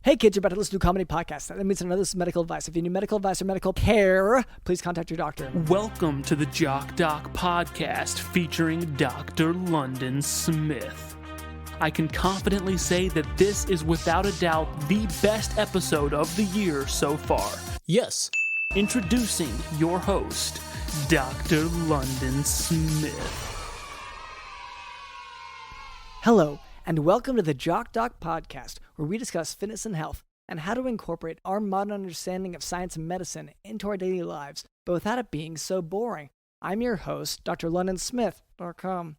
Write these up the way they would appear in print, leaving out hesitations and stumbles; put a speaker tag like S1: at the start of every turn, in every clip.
S1: Hey kids, you're about to listen to a comedy podcast. That means another medical advice. If you need medical advice or medical care, please contact your doctor.
S2: Welcome to the Jock podcast featuring Dr. London Smith. I can confidently say that this is without a doubt the best episode of the year so far. Yes, introducing your host, Dr. London Smith.
S1: Hello, and welcome to the Jock podcast, where we discuss fitness and health and how to incorporate our modern understanding of science and medicine into our daily lives, but without it being so boring. I'm your host, Dr. LondonSmith.com.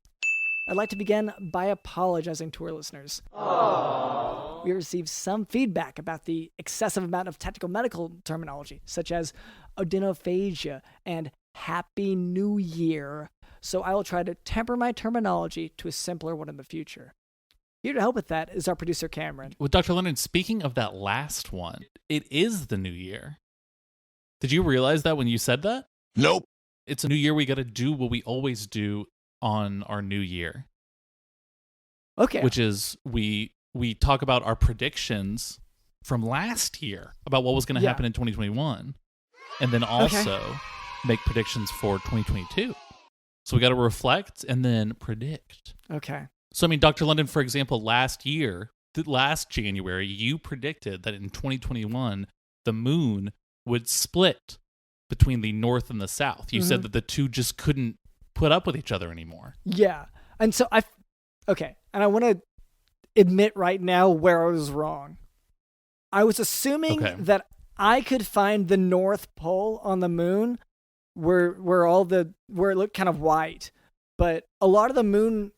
S1: I'd like to begin by apologizing to our listeners. Aww. We received some feedback about the excessive amount of technical medical terminology, such as adenophagia and Happy New Year, so I will try to temper my terminology to a simpler one in the future. Here to help with that is our producer, Cameron.
S3: Well, Dr. London, speaking of that last one, it is the new year. Did you realize that when you said that?
S4: Nope.
S3: It's a new year. We got to do what we always do on our new year.
S1: Okay.
S3: Which is we talk about our predictions from last year about what was going to happen in 2021. And then also make predictions for 2022. So we got to reflect and then predict.
S1: Okay.
S3: So, I mean, Dr. London, for example, last January, you predicted that in 2021, the moon would split between the north and the south. You said that the two just couldn't put up with each other anymore.
S1: Yeah. And so and I want to admit right now where I was wrong. I was assuming that I could find the North Pole on the moon where it looked kind of white, but a lot of the moon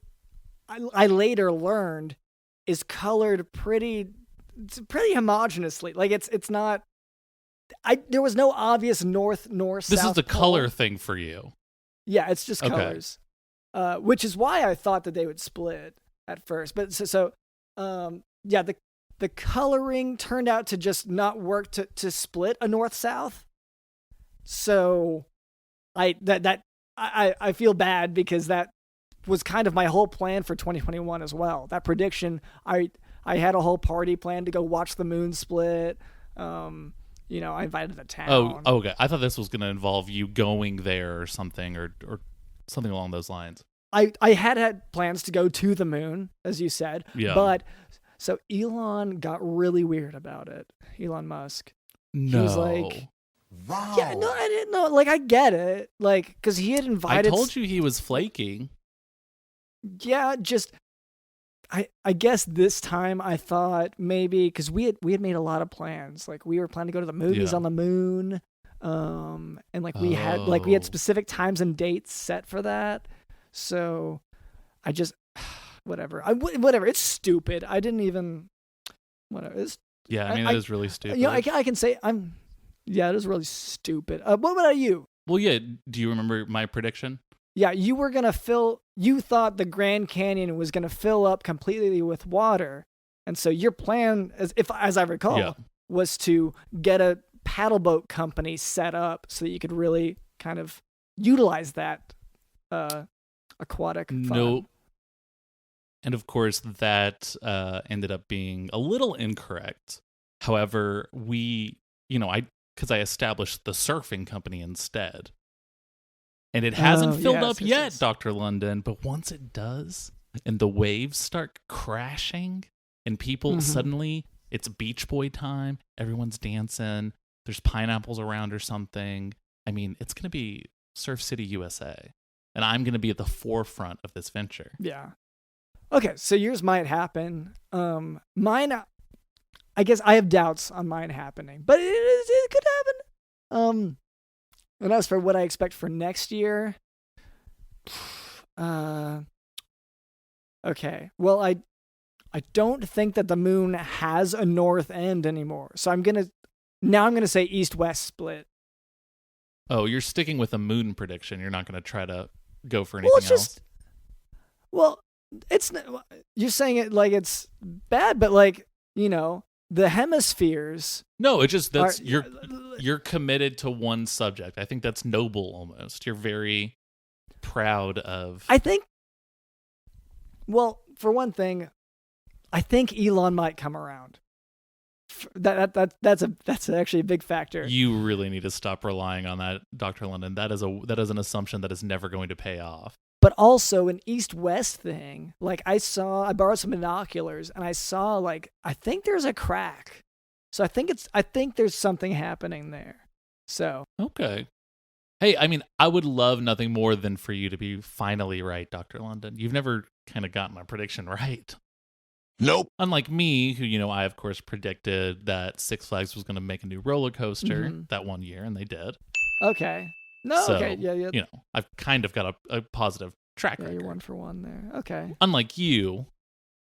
S1: I later learned is colored pretty homogeneously. Like it's not. There was no obvious north, south.
S3: This is the
S1: pole.
S3: color thing for you.
S1: Yeah, it's just colors, which is why I thought that they would split at first. But the coloring turned out to just not work to split a north south. So I feel bad because that was kind of my whole plan for 2021 as well. That prediction, I had a whole party planned to go watch the moon split. I invited the town.
S3: Oh, okay. I thought this was going to involve you going there or something or something along those lines.
S1: I had plans to go to the moon, as you said.
S3: Yeah.
S1: But so Elon got really weird about it. Elon Musk.
S3: No.
S1: He was like,
S4: wow.
S1: Yeah, no, I didn't know. Like, I get it. Like, because he had invited.
S3: I told you he was flaking.
S1: Yeah, just I guess this time I thought maybe because we had made a lot of plans. Like we were planning to go to the movies on the moon, and we had specific times and dates set for that. So I just whatever. It's stupid. I didn't even whatever.
S3: That is really stupid.
S1: I can say it is really stupid. What about you?
S3: Well, yeah. Do you remember my prediction?
S1: Yeah, you thought the Grand Canyon was going to fill up completely with water. And so your plan, as I recall, was to get a paddle boat company set up so that you could really kind of utilize that aquatic fun.
S3: Nope. And of course, that ended up being a little incorrect. However, because I established the surfing company instead. And it hasn't filled up yet, Dr. London, but once it does, and the waves start crashing, and people suddenly, it's Beach Boy time, everyone's dancing, there's pineapples around or something. I mean, it's going to be Surf City, USA, and I'm going to be at the forefront of this venture.
S1: Yeah. Okay, so yours might happen. Mine, I guess I have doubts on mine happening, but it could happen. And as for what I expect for next year, okay. Well, I don't think that the moon has a north end anymore. So I'm gonna say east-west split.
S3: Oh, you're sticking with a moon prediction. You're not gonna try to go for anything else.
S1: You're saying it like it's bad, but like the hemispheres.
S3: No, it's just you're committed to one subject. I think that's noble almost. You're very proud of.
S1: I think. Well, for one thing, I think Elon might come around. That's actually a big factor.
S3: You really need to stop relying on that, Dr. London. That is an assumption that is never going to pay off.
S1: But also an east-west thing. Like I borrowed some binoculars and I saw I think there's a crack. So I think there's something happening there. So
S3: okay. Hey, I mean, I would love nothing more than for you to be finally right, Dr. London. You've never kind of gotten my prediction right.
S4: Nope.
S3: Unlike me, who, I, of course, predicted that Six Flags was going to make a new roller coaster that one year, and they did.
S1: Okay. No,
S3: so,
S1: okay. Yeah.
S3: I've kind of got a positive track record.
S1: You're 1 for 1 there. Okay.
S3: Unlike you,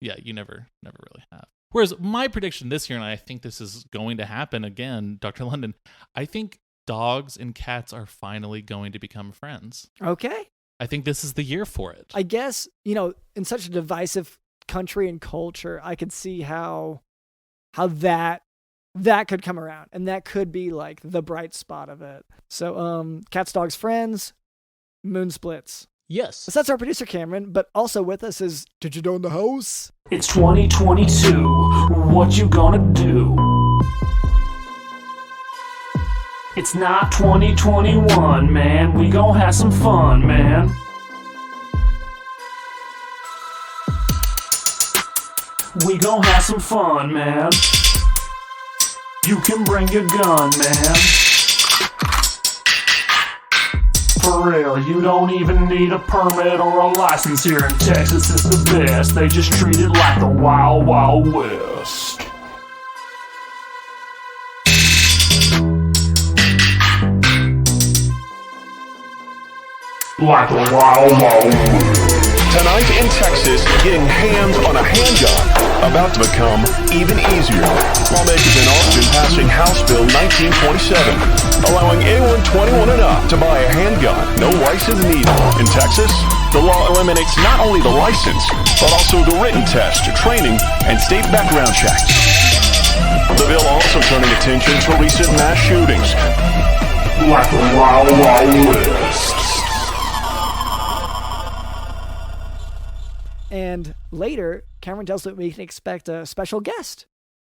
S3: you never really have. Whereas my prediction this year, and I think this is going to happen again, Dr. London, I think dogs and cats are finally going to become friends.
S1: Okay.
S3: I think this is the year for it.
S1: I guess, in such a divisive country and culture, I could see how that could come around, and that could be the bright spot of it. So cats, dogs, friends, moon splits.
S2: Yes.
S1: So that's our producer Cameron, but also with us is Did You Know in the House?
S2: It's 2022. What you gonna do? It's not 2021, man. We gon' have some fun, man. We gon' have some fun, man. You can bring your gun, man. For real, you don't even need a permit or a license here in Texas. It's the best. They just treat it like the Wild Wild West. Like the Wild Wild West.
S4: Tonight in Texas, getting hands on a handgun about to become even easier. Lawmakers in Austin passing House Bill 1927, allowing anyone 21 and up to buy a handgun, no license needed. In Texas, the law eliminates not only the license, but also the written test, training, and state background checks. The bill also turning attention to recent mass shootings.
S2: Like the Wild Wild West.
S1: And later, Cameron tells us that we can expect a special guest.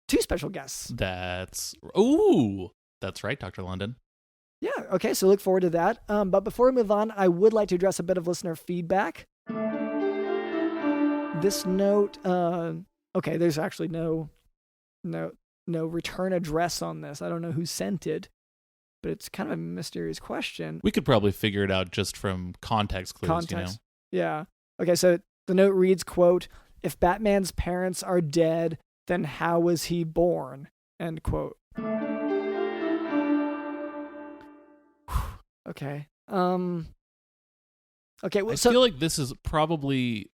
S1: 2 special guests.
S3: That's right, Dr. London.
S1: Yeah, okay, so look forward to that. But before we move on, I would like to address a bit of listener feedback. This note, okay, there's actually no return address on this. I don't know who sent it, but it's kind of a mysterious question.
S3: We could probably figure it out just from context clues,
S1: Yeah. Okay, so the note reads, quote, "If Batman's parents are dead, then how was he born?" End quote. Okay. Okay. Well,
S3: I feel like this is probably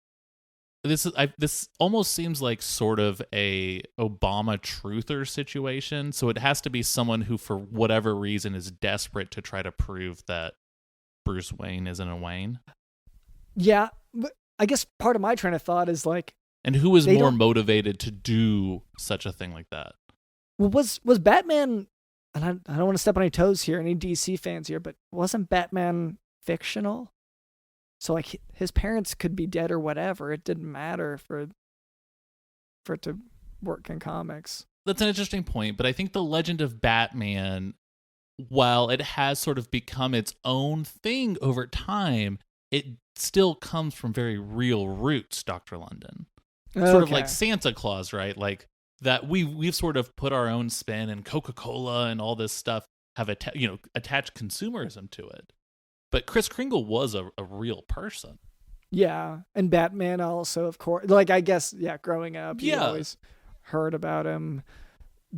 S3: this almost seems like sort of a Obama truther situation. So it has to be someone who, for whatever reason, is desperate to try to prove that Bruce Wayne isn't a Wayne.
S1: Yeah, but I guess part of my train of thought is
S3: and who is more motivated to do such a thing like that?
S1: Well, was Batman? And I don't want to step on any toes here, any DC fans here, but wasn't Batman fictional? So his parents could be dead or whatever. It didn't matter for it to work in comics.
S3: That's an interesting point, but I think the legend of Batman, while it has sort of become its own thing over time, it still comes from very real roots, Dr. London. Sort of like Santa Claus, right? Like that we've sort of put our own spin, and Coca-Cola and all this stuff have attached consumerism to it. But Kris Kringle was a real person.
S1: Yeah, and Batman also, of course. I guess, growing up, you always heard about him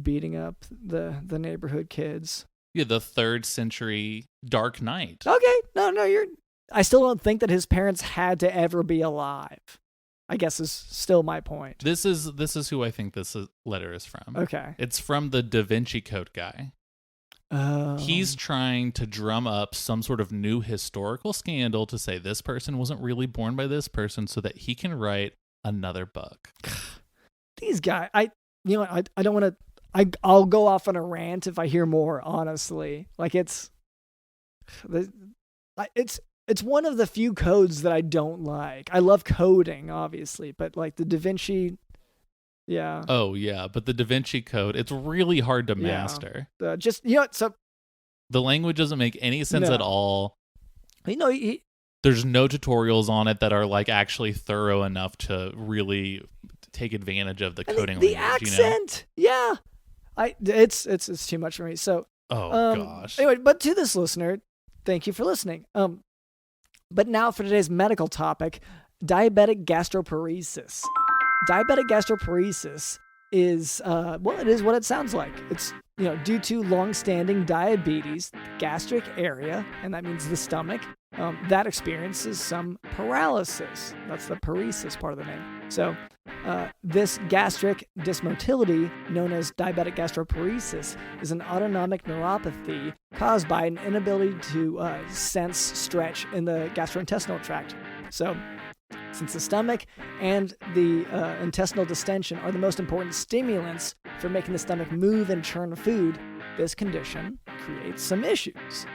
S1: beating up the neighborhood kids.
S3: Yeah, the 3rd century Dark Knight.
S1: Okay, no, I still don't think that his parents had to ever be alive. I guess is still my point.
S3: This is who I think this letter is from.
S1: Okay.
S3: It's from the Da Vinci Code guy.
S1: Oh.
S3: He's trying to drum up some sort of new historical scandal to say this person wasn't really born by this person so that he can write another book.
S1: These guys, I don't want to, I'll go off on a rant if I hear more, honestly. It's one of the few codes that I don't like. I love coding, obviously, but the Da Vinci Yeah.
S3: Oh, yeah. But the Da Vinci Code, it's really hard to
S1: Yeah.
S3: master.
S1: Just, so.
S3: The language doesn't make any sense at all. There's no tutorials on it that are like actually thorough enough to really take advantage of the coding
S1: the
S3: language.
S1: accent. Yeah. It's too much for me. So.
S3: Gosh.
S1: Anyway, but to this listener, thank you for listening. But now for today's medical topic, diabetic gastroparesis. Diabetic gastroparesis is, it is what it sounds like. It's, due to long-standing diabetes, gastric area, and that means the stomach, that experiences some paralysis. That's the paresis part of the name. So this gastric dysmotility, known as diabetic gastroparesis, is an autonomic neuropathy caused by an inability to sense stretch in the gastrointestinal tract. So since the stomach and the intestinal distension are the most important stimulants for making the stomach move and churn food, this condition creates some issues.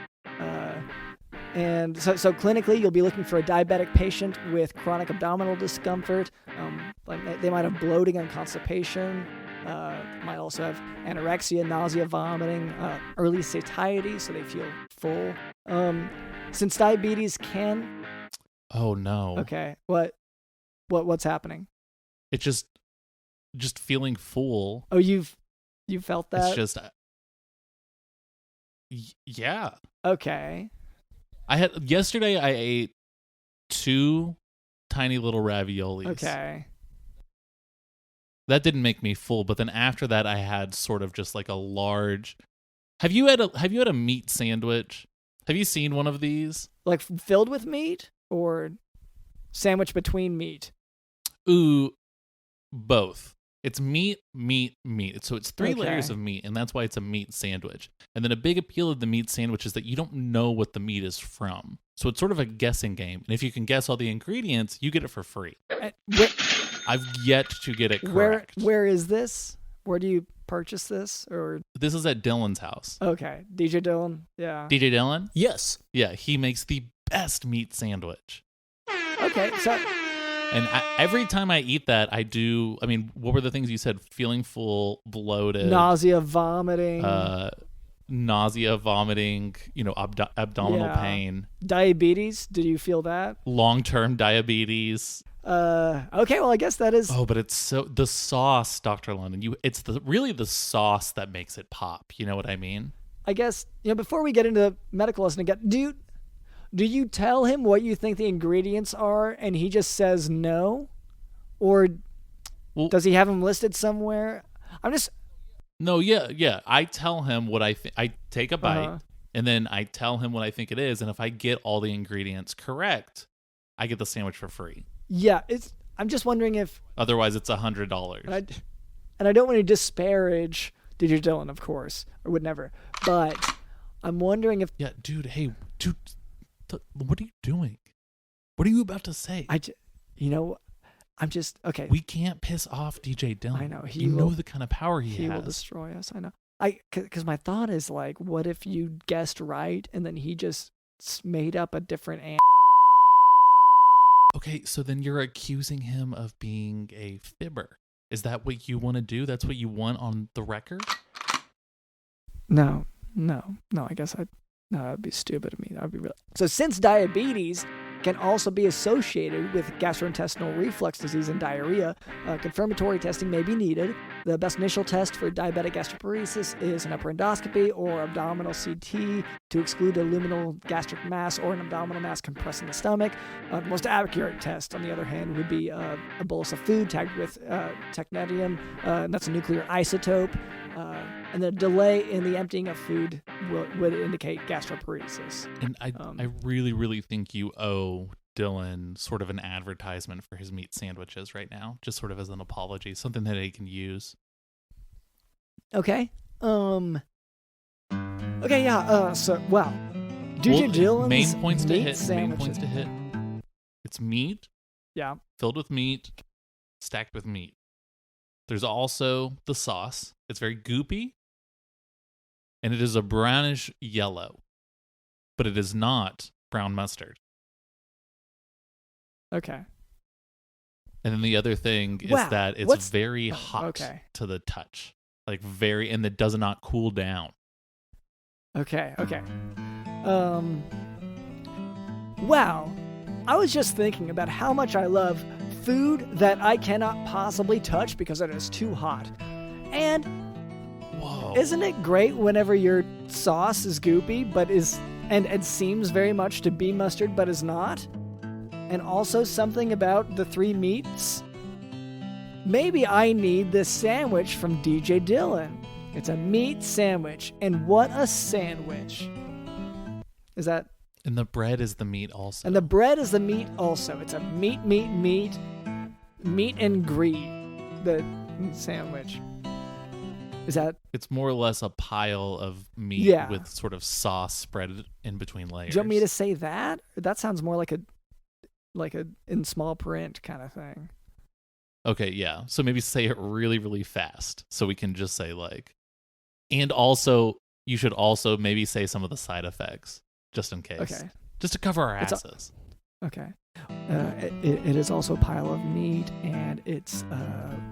S1: And so clinically, you'll be looking for a diabetic patient with chronic abdominal discomfort. Like they might have bloating and constipation. Might also have anorexia, nausea, vomiting, early satiety, so they feel full. Since diabetes can...
S3: Oh, no.
S1: Okay, what's happening?
S3: It's just feeling full.
S1: Oh, you felt that?
S3: It's just... yeah.
S1: Okay.
S3: Yesterday I ate 2 tiny little raviolis.
S1: Okay.
S3: That didn't make me full, but then after that I had sort of just like a large... Have you had a meat sandwich? Have you seen one of these?
S1: Like filled with meat or sandwich between meat?
S3: Ooh, both. It's meat. So it's 3
S1: Okay.
S3: layers of meat, and that's why it's a meat sandwich. And then a big appeal of the meat sandwich is that you don't know what the meat is from. So it's sort of a guessing game. And if you can guess all the ingredients, you get it for free. I've yet to get it correct.
S1: Where is this? Where do you purchase this? Or
S3: This is at Dylan's house.
S1: okay, DJ Dylan. Yeah.
S3: DJ Dylan?
S2: Yes.
S3: Yeah, he makes the best meat sandwich.
S1: Okay, so
S3: And every time I eat that, what were the things you said? Feeling full, bloated.
S1: nausea, vomiting,
S3: Abdominal
S1: Yeah.
S3: pain.
S1: diabetes. Did you feel that?
S3: Long-term diabetes.
S1: Okay, well, I guess that is.
S3: Oh, but it's so the sauce, Dr. London. It's really the sauce that makes it pop. You know what I mean?
S1: I guess before we get into the medical lesson again, do you tell him what you think the ingredients are, and he just says no, or does he have them listed somewhere?
S3: No, yeah. I tell him what I think. I take a bite, and then I tell him what I think it is, and if I get all the ingredients correct, I get the sandwich for free.
S1: Yeah, I'm just wondering if.
S3: Otherwise, it's $100.
S1: And I don't want to disparage DJ Dylan, of course, or would never, but I'm wondering if.
S3: Yeah, dude. Hey, dude. What are you doing? What are you about to say?
S1: I'm just okay.
S3: We can't piss off DJ Dylan.
S1: I know
S3: you know the kind of power he has.
S1: He will destroy us. I know. Because my thought is like, what if you guessed right and then he just made up a different.
S3: Okay, so then you're accusing him of being a fibber. Is that what you want to do? That's what you want on the record?
S1: No. I guess that'd be stupid of me. That'd be really. So since diabetes can also be associated with gastrointestinal reflux disease and diarrhea, confirmatory testing may be needed. The best initial test for diabetic gastroparesis is an upper endoscopy or abdominal CT to exclude a luminal gastric mass or an abdominal mass compressing the stomach. The most accurate test, on the other hand, would be a bolus of food tagged with technetium, and that's a nuclear isotope. And the delay in the emptying of food would indicate gastroparesis.
S3: And I really, really think you owe Dylan sort of an advertisement for his meat sandwiches right now, just sort of as an apology, something that he can use.
S1: Okay. Okay, yeah. DJ Dylan's
S3: main points to
S1: meat
S3: hit.
S1: sandwiches.
S3: Main points to hit. It's meat.
S1: Yeah.
S3: Filled with meat, stacked with meat. There's also the sauce. It's very goopy. And it is a brownish yellow. But it is not brown mustard.
S1: Okay.
S3: And then the other thing is
S1: Wow.
S3: that it's very hot to the touch. Like and it does not cool down.
S1: Okay. Wow. I was just thinking about how much I love food that I cannot possibly touch because it is too hot. And
S3: Whoa.
S1: isn't it great whenever your sauce is goopy but and seems very much to be mustard but is not? And also something about the three meats? Maybe I need this sandwich from DJ Dylan. It's a meat sandwich, and what a sandwich. Is that...
S3: And the bread is the meat also.
S1: And the bread is the meat also. It's a meat and green, the sandwich. Is that...
S3: It's more or less a pile of meat with sort of sauce spread in between layers.
S1: Do you want me to say that? That sounds more like a in small print kind of thing.
S3: Okay, yeah. So maybe say it really, really fast so we can just say like... And also, you should also maybe say some of the side effects, just in case.
S1: Okay.
S3: Just to cover our asses.
S1: Okay. It is also a pile of meat, and it's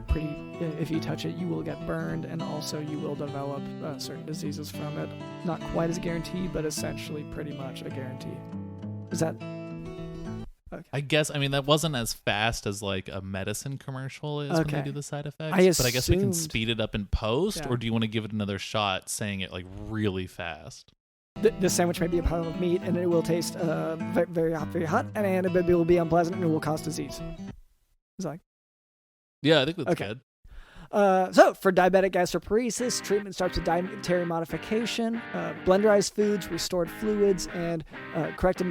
S1: pretty... If you touch it, you will get burned, and also you will develop certain diseases from it. Not quite as guaranteed, but essentially pretty much a guarantee. Is that... Okay.
S3: I guess, that wasn't as fast as like a medicine commercial is when they do the side effects. But I guess we can speed it up in post, or do you want to give it another shot saying it like really fast?
S1: The sandwich may be a pile of meat, and it will taste very hot, and it will be unpleasant, and it will cause disease. It's like...
S3: Yeah, I think that's good.
S1: So, for diabetic gastroparesis, treatment starts with dietary modification, blenderized foods, restored fluids, and corrected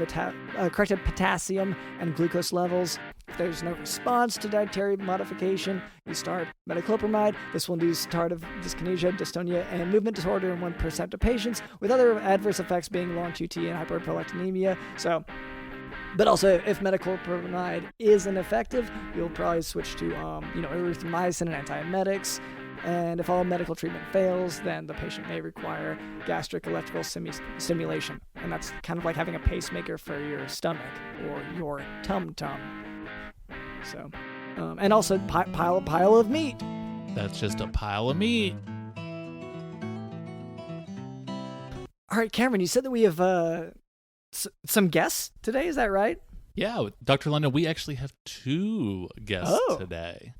S1: potassium and glucose levels. If there's no response to dietary modification, you start metoclopramide. This will induce tardive dyskinesia, dystonia, and movement disorder in 1% of patients, with other adverse effects being long QT and hyperprolactinemia. But also, if metoclopramide is ineffective, you'll probably switch to, erythromycin and antiemetics. And if all medical treatment fails, then the patient may require gastric electrical stimulation. And that's kind of like having a pacemaker for your stomach or your tum-tum. So, and also pile of meat.
S3: That's just a pile of meat.
S1: All right, Cameron, you said that we have... some guests today, is that right?
S3: Yeah, Dr. London, we actually have 2 guests today.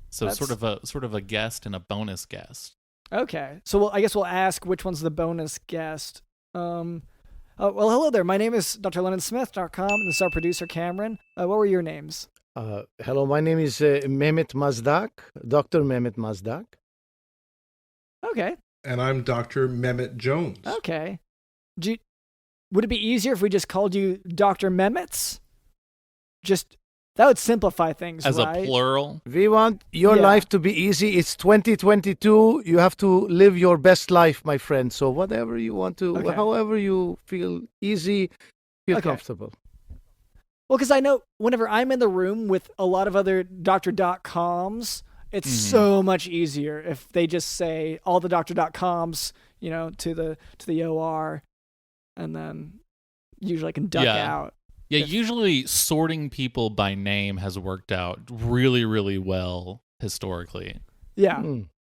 S3: So
S1: That's...
S3: sort of a guest and a bonus guest.
S1: Okay. So I guess we'll ask which one's the bonus guest. Well, hello there. My name is Dr. LondonSmith.com, and this is our producer, Cameron. What were your names?
S5: Hello, my name is Mehmet Mazdak, Dr. Mehmet Mazdak.
S1: Okay.
S6: And I'm Dr. Mehmet Jones.
S1: Okay. Would it be easier if we just called you Dr. Mehmets? That would simplify things,
S3: as
S1: right?
S3: a plural?
S5: We want your life to be easy. It's 2022. You have to live your best life, my friend. So whatever you want to, however you feel easy, feel comfortable.
S1: Well, because I know whenever I'm in the room with a lot of other Dr.coms, it's so much easier if they just say all the Dr.coms, to the OR. And then usually I can duck out.
S3: Yeah, usually sorting people by name has worked out really, really well historically.
S1: Yeah.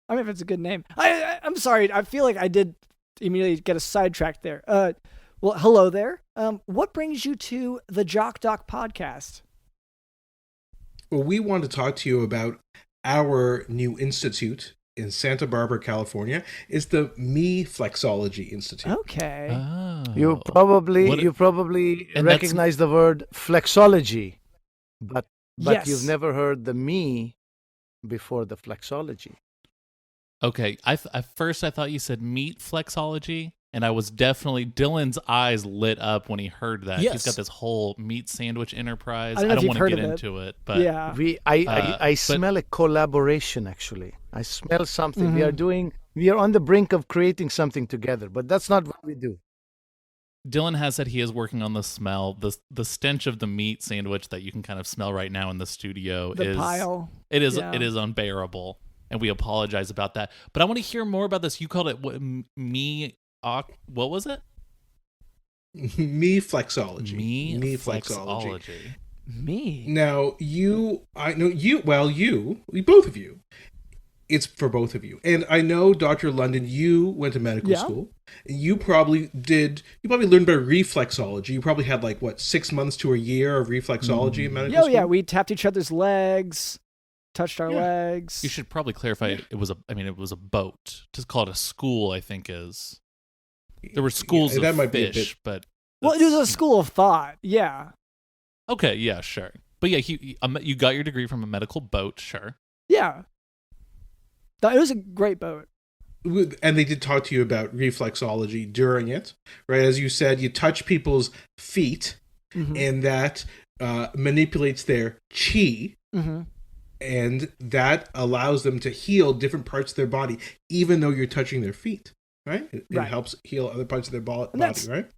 S1: If it's a good name. I'm sorry. I feel like I did immediately get a sidetracked there. Well, hello there. What brings you to the Jock Doc podcast?
S6: Well, we want to talk to you about our new institute in Santa Barbara, California. Is the Me Flexology Institute.
S1: Okay.
S3: Oh.
S5: You probably recognize the word flexology, but you've never heard the me before the flexology.
S3: Okay. At first I thought you said meat flexology, and I was definitely... Dylan's eyes lit up when he heard that.
S1: Yes.
S3: He's got this whole meat sandwich enterprise.
S1: I
S3: don't want to get into it, but...
S1: Yeah.
S5: I smell a collaboration, actually. I smell something. We are on the brink of creating something together, but that's not what we do.
S3: Dylan has said he is working on the smell. The stench of the meat sandwich that you can kind of smell right now in the studio
S1: the pile.
S3: It is unbearable, and we apologize about that. But I want to hear more about this. You called it what was it?
S6: Me Flexology.
S3: Me Flexology.
S1: Me?
S6: Now, I know you, both of you. It's for both of you. And I know, Dr. London, you went to medical school. You probably learned about reflexology. You probably had 6 months to a year of reflexology in medical school?
S1: Yeah, we tapped each other's legs, touched our legs.
S3: You should probably clarify it was a boat. To call it a school, I think is. There were schools of fish, but...
S1: Well, it was a school of thought, yeah.
S3: Okay, yeah, sure. But yeah, you got your degree from a medical boat, sure.
S1: Yeah. It was a great boat.
S6: And they did talk to you about reflexology during it, right? As you said, you touch people's feet, and that manipulates their chi, and that allows them to heal different parts of their body, even though you're touching their feet, right? It helps heal other parts of their body, right?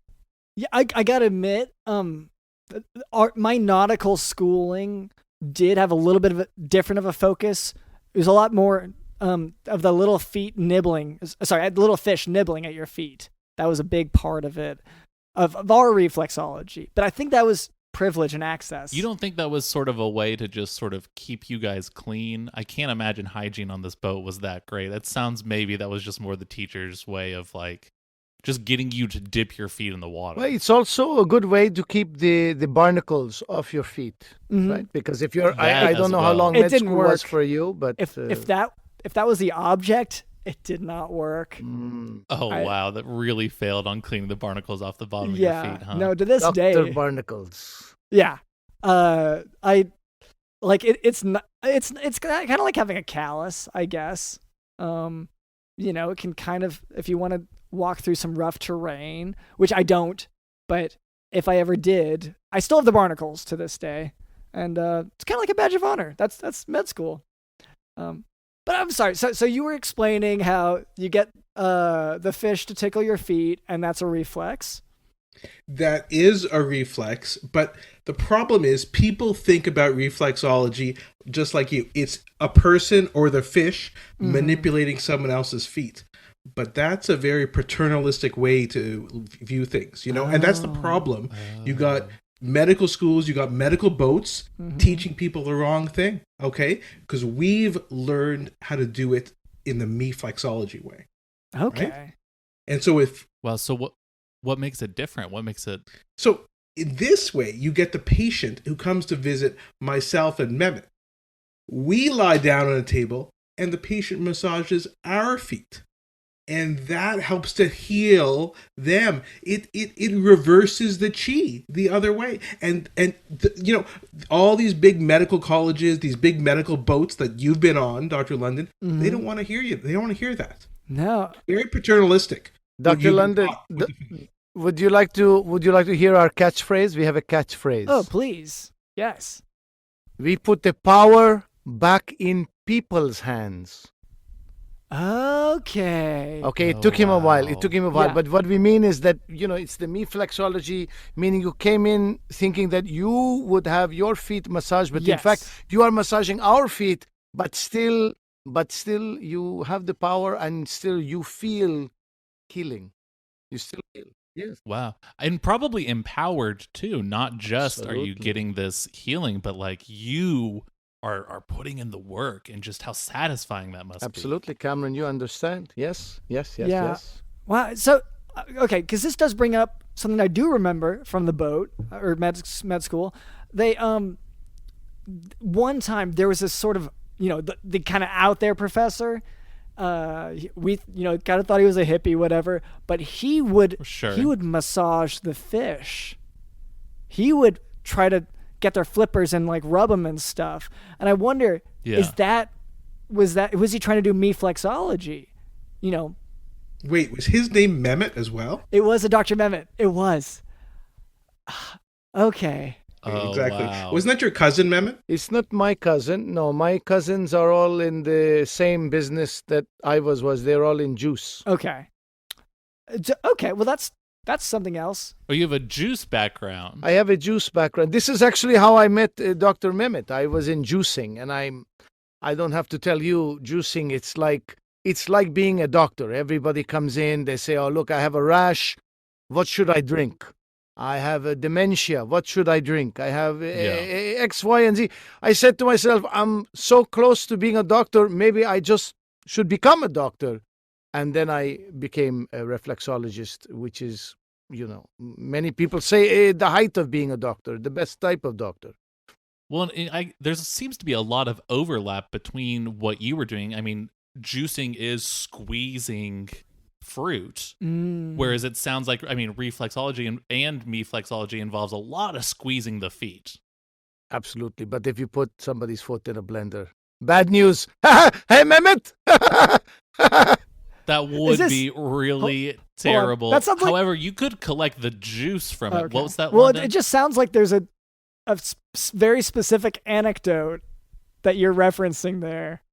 S1: Yeah, I gotta admit, my nautical schooling did have a little bit of a different of a focus. It was a lot more of the little feet nibbling. Sorry, the little fish nibbling at your feet. That was a big part of it, of our reflexology. But I think that was privilege and access.
S3: You don't think that was sort of a way to just sort of keep you guys clean? I can't imagine hygiene on this boat was that great. That sounds maybe that was just more the teacher's way of just getting you to dip your feet in the water.
S5: Well, it's also a good way to keep the barnacles off your feet, right? Because if you're, I don't know how long med school was for you, but
S1: if that was the object, it did not work.
S3: Wow, that really failed on cleaning the barnacles off the bottom of your feet, huh?
S1: No, to this day,
S5: Dr. Barnacles.
S1: Yeah, it's not. It's kind of like having a callus, I guess. It can kind of, if you want to walk through some rough terrain, which I don't, but if I ever did, I still have the barnacles to this day, and it's kind of like a badge of honor. That's med school. But I'm sorry. So you were explaining how you get the fish to tickle your feet, and that's a reflex?
S6: That is a reflex, but the problem is people think about reflexology just like you. It's a person or the fish manipulating someone else's feet. But that's a very paternalistic way to view things, and that's the problem. You got medical schools, you got medical boats teaching people the wrong thing, okay? Because we've learned how to do it in the reflexology way.
S1: Okay.
S6: Right? And so
S3: what makes it different? What makes it...
S6: So in this way, you get the patient who comes to visit myself and Mehmet. We lie down on a table and the patient massages our feet. And that helps to heal them. It reverses the chi the other way. And all these big medical colleges, these big medical boats that you've been on, Dr. London, they don't want to hear you. They don't want to hear that.
S1: No.
S6: Very paternalistic.
S5: Dr. London, would you like to hear our catchphrase? We have a catchphrase.
S1: Oh, please. Yes.
S5: We put the power back in people's hands.
S1: Okay.
S5: It took him a while.
S1: Yeah.
S5: But what we mean is that, it's the reflexology, meaning you came in thinking that you would have your feet massaged, but in fact, you are massaging our feet, but still you have the power and still you feel healing. You still feel. Yes.
S3: Wow. And probably empowered too. Not just
S5: Absolutely.
S3: Are you getting this healing, but you are putting in the work and just how satisfying that must be.
S5: Absolutely, Cameron, you understand. Yes.
S1: Wow. So, okay, because this does bring up something I do remember from the boat or med school. They, one time there was this sort of, the kind of out there professor. We, kind of thought he was a hippie, whatever, but he would massage the fish. He would try to get their flippers and rub them and stuff. And I wonder, was he trying to do reflexology?
S6: Wait, was his name Mehmet as well?
S1: It was a Dr. Mehmet. It was. Okay.
S3: Oh,
S6: exactly.
S3: Wow.
S6: Wasn't that your cousin, Mehmet?
S5: It's not my cousin. No, my cousins are all in the same business that I was. They're all in juice.
S1: Okay. Okay. Well, that's something else.
S3: Oh, you have a juice background.
S5: I have a juice background. This is actually how I met Dr. Mehmet. I was in juicing, and I don't have to tell you, juicing, it's like being a doctor. Everybody comes in, they say, "Oh, look, I have a rash. What should I drink?" I have a dementia. What should I drink? I have X, Y, and Z. I said to myself, I'm so close to being a doctor. Maybe I just should become a doctor. And then I became a reflexologist, which is, many people say the height of being a doctor, the best type of doctor.
S3: Well, there seems to be a lot of overlap between what you were doing. I mean, juicing is squeezing fruit, whereas it sounds like, reflexology and meflexology involves a lot of squeezing the feet.
S5: Absolutely. But if you put somebody's foot in a blender, bad news. Hey, Mehmet!
S3: That would be really terrible.
S1: That sounds like...
S3: However, you could collect the juice from it. What was that?
S1: Well, it just sounds like there's a very specific anecdote that you're referencing there.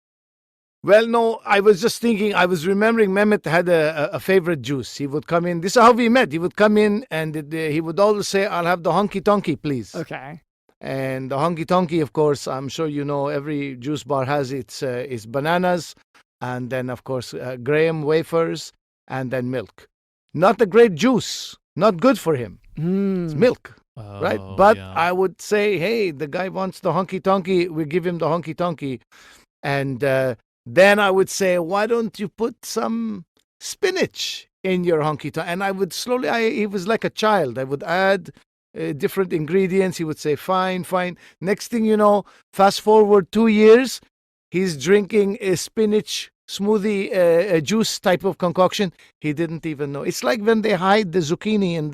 S5: Well, no, I was just thinking, I was remembering Mehmet had a favorite juice. He would come in. This is how we met. He would come in and he would always say, I'll have the honky tonky, please.
S1: Okay.
S5: And the honky tonky, of course, I'm sure you know every juice bar has its bananas. And then, of course, graham wafers, and then milk. Not a great juice. Not good for him. It's milk, right? But I would say, hey, the guy wants the honky-tonky. We give him the honky-tonky. And then I would say, why don't you put some spinach in your honky-tonky? And I would slowly, he was like a child. I would add different ingredients. He would say, fine, fine. Next thing you know, fast forward 2 years, he's drinking a spinach smoothie, a juice type of concoction. He didn't even know. It's like when they hide the zucchini in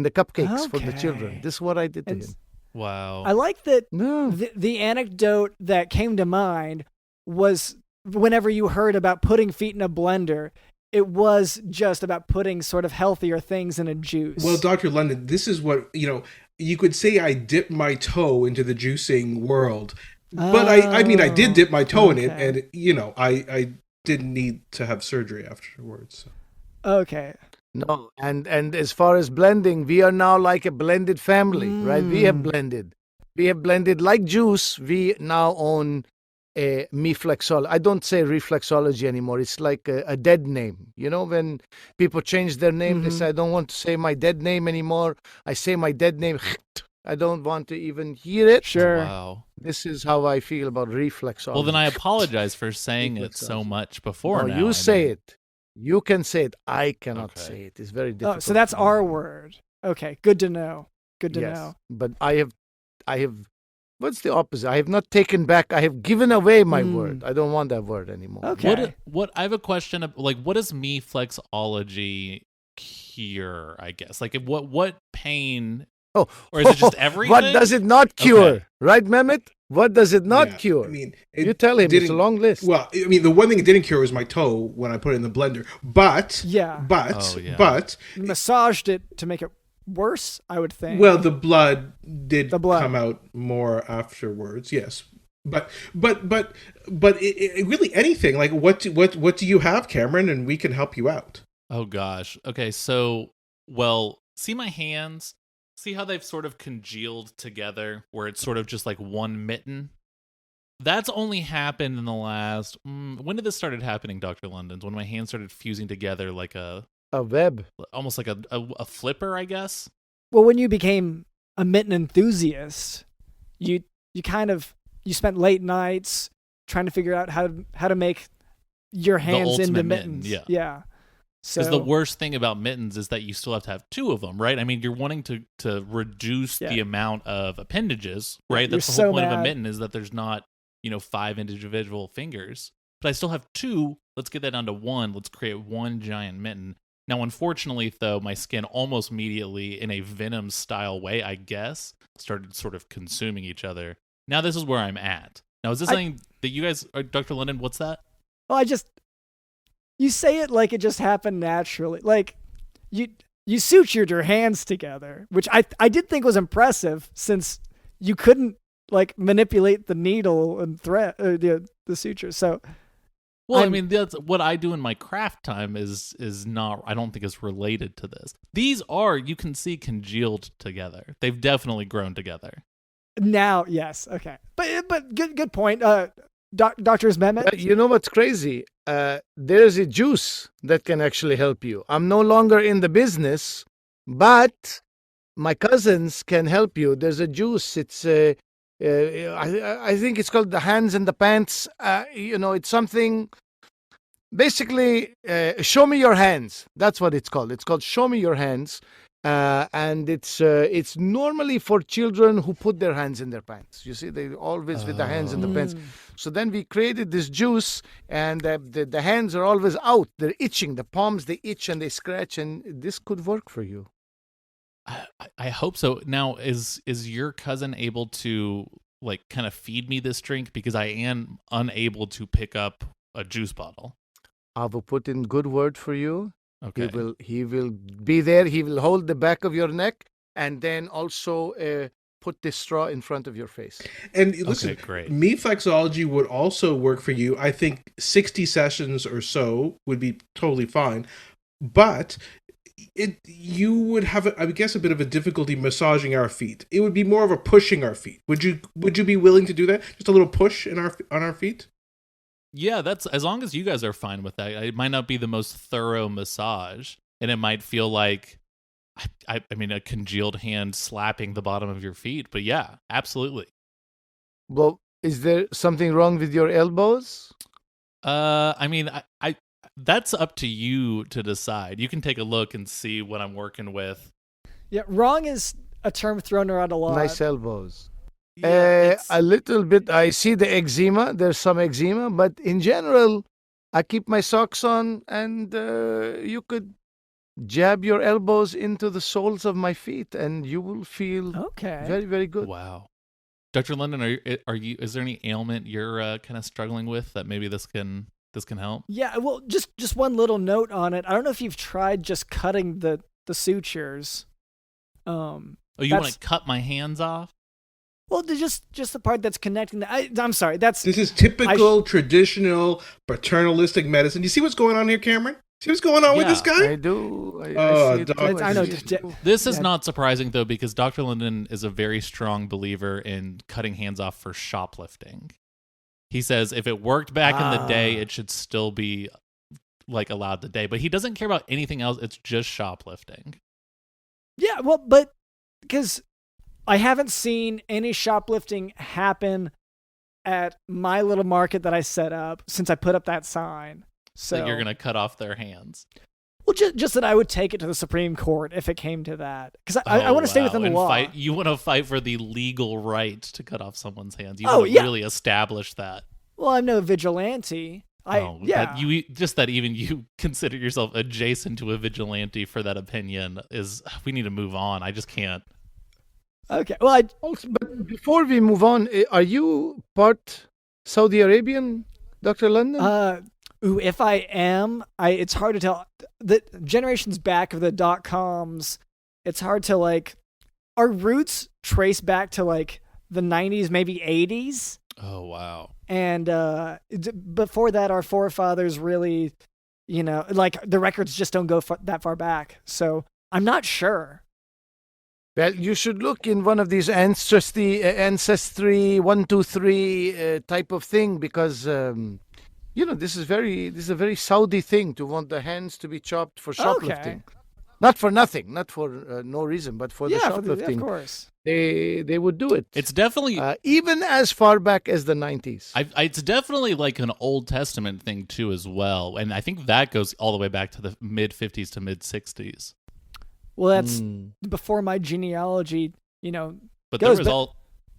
S5: the cupcakes for the children. This is what I did to him.
S3: Wow.
S1: I like that the anecdote that came to mind was whenever you heard about putting feet in a blender, it was just about putting sort of healthier things in a juice.
S6: Well, Dr. London, this is what, you could say I dipped my toe into the juicing world. But I did dip my toe in it, and I didn't need to have surgery afterwards. So.
S1: Okay.
S5: No, and as far as blending, we are now like a blended family, right? We have blended like juice. We now own a meflexology. I don't say reflexology anymore. It's like a dead name. When people change their name, they say, I don't want to say my dead name anymore. I say my dead name. I don't want to even hear it.
S1: Sure.
S3: Wow.
S5: This is how I feel about reflexology.
S3: Well, then I apologize for saying it so much before now.
S5: You say it. You can say it. I cannot say it. It's very difficult.
S1: Oh, so that's our word. Okay, good to know. Good to know.
S5: But I have, what's the opposite? I have not taken back. I have given away my word. I don't want that word anymore.
S1: Okay.
S3: What I have a question of, what does meflexology cure, I guess? Like, what pain... or is it just everything?
S5: What does it not cure? Right, Mehmet? What does it not cure? You tell him. It's a long list.
S6: Well, the one thing it didn't cure was my toe when I put it in the blender. But
S1: you massaged it to make it worse, I would think.
S6: Well, the blood did come out more afterwards. Yes. But it really anything, like what do you have, Cameron, and we can help you out.
S3: Oh gosh. Okay, so see my hands? See how they've sort of congealed together, where it's sort of just like one mitten? That's only happened in the last... when did this started happening, Dr. London's? When my hands started fusing together like a
S5: web.
S3: Almost like a flipper, I guess?
S1: Well, when you became a mitten enthusiast, you spent late nights trying to figure out how to make your hands into mittens. Yeah.
S3: Because the worst thing about mittens is that you still have to have two of them, right? I mean, you're wanting to reduce the amount of appendages, right? That's the whole point of a mitten, is that there's not, 5 individual fingers. But I still have 2. Let's get that down to 1. Let's create one giant mitten. Now, unfortunately, though, my skin almost immediately, in a Venom-style way, I guess, started sort of consuming each other. Now this is where I'm at. Now, is this something that you guys, Dr. London, what's that?
S1: Well, you say it like it just happened naturally. Like, you sutured your hands together, which I did think was impressive, since you couldn't, manipulate the needle and thread, the suture. So,
S3: well, that's what I do in my craft time is not, I don't think is related to this. These are, you can see, congealed together. They've definitely grown together.
S1: Now, yes, okay. But good point. Doctors Mehmet?
S5: You know what's crazy? There's a juice that can actually help you. I'm no longer in the business, but my cousins can help you. There's a juice. It's I think it's called the hands and the pants. It's something. Basically, show me your hands. That's what it's called. It's called show me your hands, and it's normally for children who put their hands in their pants. You see, they always with the hands in the pants. So then we created this juice, and the hands are always out. They're itching. The palms they itch and they scratch, and this could work for you.
S3: I hope so. Now, is your cousin able to like kind of feed me this drink, because I am unable to pick up a juice bottle?
S5: I will put in good word for you.
S3: Okay.
S5: He will be there. He will hold the back of your neck, and then also put the straw in front of your face.
S6: And listen,
S3: Okay, great.
S6: Reflexology would also work for you. I think 60 sessions or so would be totally fine. But you would have, I would guess, a bit of a difficulty massaging our feet. It would be more of a pushing our feet. Would you be willing to do that? Just a little push on our feet?
S3: Yeah, that's as long as you guys are fine with that. It might not be the most thorough massage, and it might feel like, I mean, a congealed hand slapping the bottom of your feet. But yeah, absolutely.
S5: Well, is there something wrong with your elbows?
S3: I mean, I that's up to you to decide. You can take a look and see what I'm working with.
S1: Yeah, wrong is a term thrown around a lot.
S5: Nice elbows.
S3: Yeah,
S5: A little bit. I see the eczema. There's some eczema, but in general, I keep my socks on, and you could jab your elbows into the soles of my feet, and you will feel very, very good.
S3: Wow. Dr. London, are you? Is there any ailment you're kind of struggling with that maybe this can help?
S1: Yeah, well, just one little note on it. I don't know if you've tried just cutting the sutures.
S3: Oh, you want to cut my hands off?
S1: Well, just the part that's connecting. I'm sorry. This
S6: is typical traditional paternalistic medicine. You see what's going on here, Cameron? See what's going on with this guy?
S5: I do.
S1: I know.
S3: This is not surprising, though, because Dr. London is a very strong believer in cutting hands off for shoplifting. He says if it worked back in the day, it should still be like allowed today. But he doesn't care about anything else. It's just shoplifting.
S1: Yeah, well, but because I haven't seen any shoplifting happen at my little market that I set up since I put up that sign. So
S3: you're going to cut off their hands.
S1: Well, just that I would take it to the Supreme Court if it came to that. Because I want to stay within the law.
S3: You want to fight for the legal right to cut off someone's hands. You want to really establish that.
S1: Well, I'm no vigilante.
S3: That even you consider yourself adjacent to a vigilante for that opinion is, we need to move on. I just can't.
S1: Okay. Well,
S5: but before we move on, are you part Saudi Arabian, Dr. London?
S1: If I am, it's hard to tell. The generations back of the .coms, it's hard to like. Our roots trace back to like the 90s, maybe 80s.
S3: Oh wow!
S1: And before that, our forefathers really, like the records just don't go that far back. So I'm not sure.
S5: Well, you should look in one of these ancestry 123 type of thing, because this is a very Saudi thing to want the hands to be chopped for shoplifting. Okay. Not for nothing, not for no reason, but for the shoplifting.
S1: Of course.
S5: They would do it.
S3: It's definitely
S5: even as far back as the 90s.
S3: It's definitely like an Old Testament thing too, as well, and I think that goes all the way back to the mid 50s to mid 60s.
S1: Well, that's before my genealogy,
S3: But there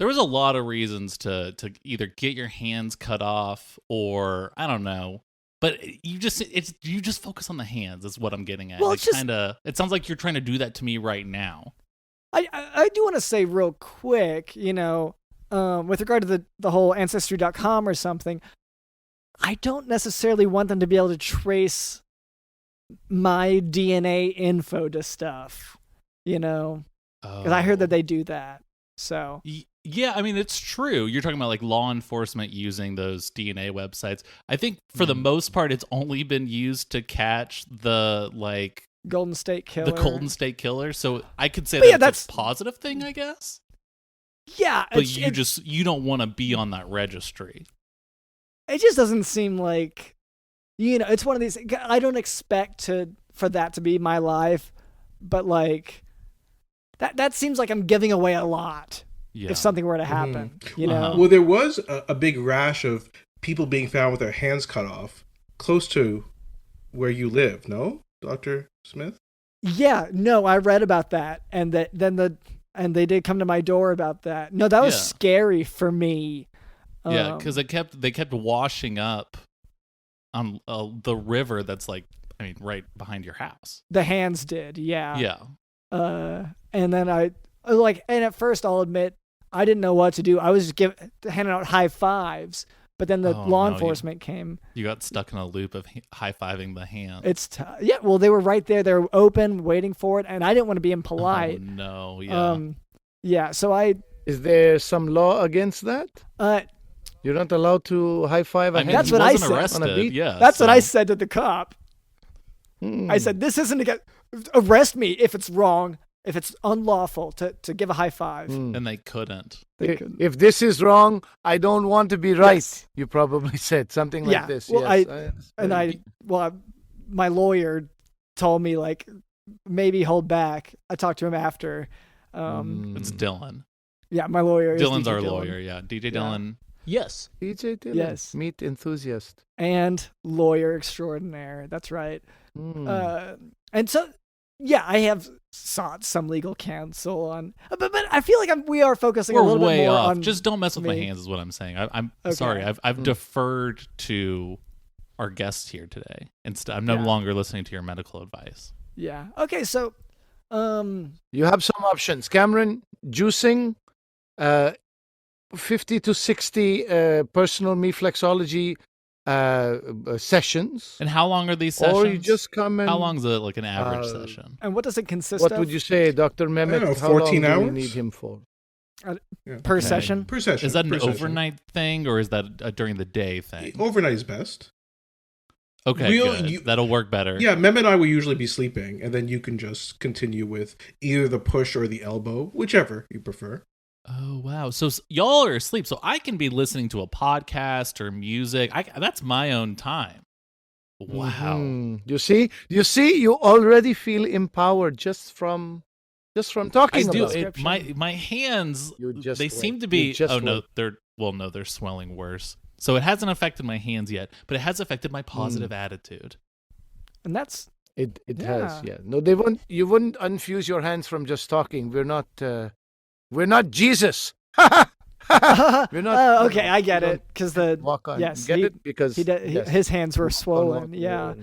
S3: was a lot of reasons to either get your hands cut off or I don't know. But you just focus on the hands is what I'm getting at. Well, it sounds like you're trying to do that to me right now.
S1: I do want to say real quick, with regard to the whole Ancestry.com or something, I don't necessarily want them to be able to trace my DNA info to stuff, because I heard that they do that. So
S3: yeah, I mean, it's true. You're talking about like law enforcement using those DNA websites. I think for the most part, it's only been used to catch the
S1: Golden State Killer.
S3: The Golden State Killer. So I could say that's a positive thing, I guess.
S1: Yeah,
S3: but you don't want to be on that registry.
S1: It just doesn't seem like. It's one of these. I don't expect for that to be my life, but that seems like I'm giving away a lot
S3: Yeah.
S1: if something were to happen. You know,
S6: Well, there was a big rash of people being found with their hands cut off close to where you live. No, Dr. Smith?
S1: Yeah, no, I read about that, and and they did come to my door about that. No, that was scary for me.
S3: Yeah, because they kept washing up on the river that's like, I mean, right behind your house.
S1: The hands did, yeah.
S3: Yeah.
S1: And then and at first I'll admit I didn't know what to do. I was just handing out high fives, but then the law enforcement came.
S3: You got stuck in a loop of high-fiving the hand.
S1: Yeah, well, they were right there. They were open, waiting for it, and I didn't want to be impolite.
S3: Oh, no, yeah.
S1: Yeah, so
S5: Is there some law against that? You're not allowed to high-five a hand?
S1: That's what I said.
S3: Arrested.
S5: On a beat?
S3: Yeah,
S1: that's what I said to the cop. I said, this isn't arrest me if it's wrong, if it's unlawful to give a high five.
S3: And they couldn't.
S5: If this is wrong, I don't want to be right. Yes. You probably said something like this.
S1: Well,
S5: yes.
S1: My lawyer told me like maybe hold back. I talked to him after.
S3: It's Dylan.
S1: Yeah, my lawyer.
S3: Dylan's our
S1: Dylan.
S3: lawyer. Yeah, DJ Dylan.
S2: Yes.
S5: DJ Dylan.
S1: Yes.
S5: Meat enthusiast.
S1: And lawyer extraordinaire. That's right. And so, yeah, I have sought some legal counsel on, but I feel like we are focusing a little bit more
S3: off.
S1: on.
S3: Just don't mess with my hands, is what I'm saying. I'm
S1: Okay.
S3: sorry. I've deferred to our guests here today. Instead, I'm no longer listening to your medical advice.
S1: Yeah. Okay. So,
S5: you have some options, Cameron. Juicing, 50 to 60 personal reflexology sessions.
S3: And how long are these sessions?
S5: Or you just come and...
S3: How long is it, like an average session?
S1: and what does it consist
S5: What
S1: of?
S5: would you say, Dr. Mehmet?
S6: I don't know,
S5: how
S6: 14
S5: long
S6: hours?
S5: do you need him for?
S1: Per session?
S6: Per session.
S3: Is that an
S6: per session.
S3: overnight thing, or is that a during the day thing?
S6: Overnight is best.
S3: Okay, good. That'll work better.
S6: Yeah, Mehmet and I will usually be sleeping, and then you can just continue with either the push or the elbow, whichever you prefer.
S3: Oh, wow. So y'all are asleep, so I can be listening to a podcast or music. That's my own time. Wow.
S5: You see, you already feel empowered just from talking about it.
S3: My hands, they seem to
S5: be.
S3: be. Oh no, they're swelling worse. So it hasn't affected my hands yet, but it has affected my positive attitude.
S1: And that's
S5: it. Has, yeah. No, they won't. You wouldn't unfuse your hands from just talking. We're not Jesus. We're not.
S1: Okay, I get it. Because
S5: walk on.
S1: Yes,
S5: Get it because
S1: his hands were swollen. Yeah.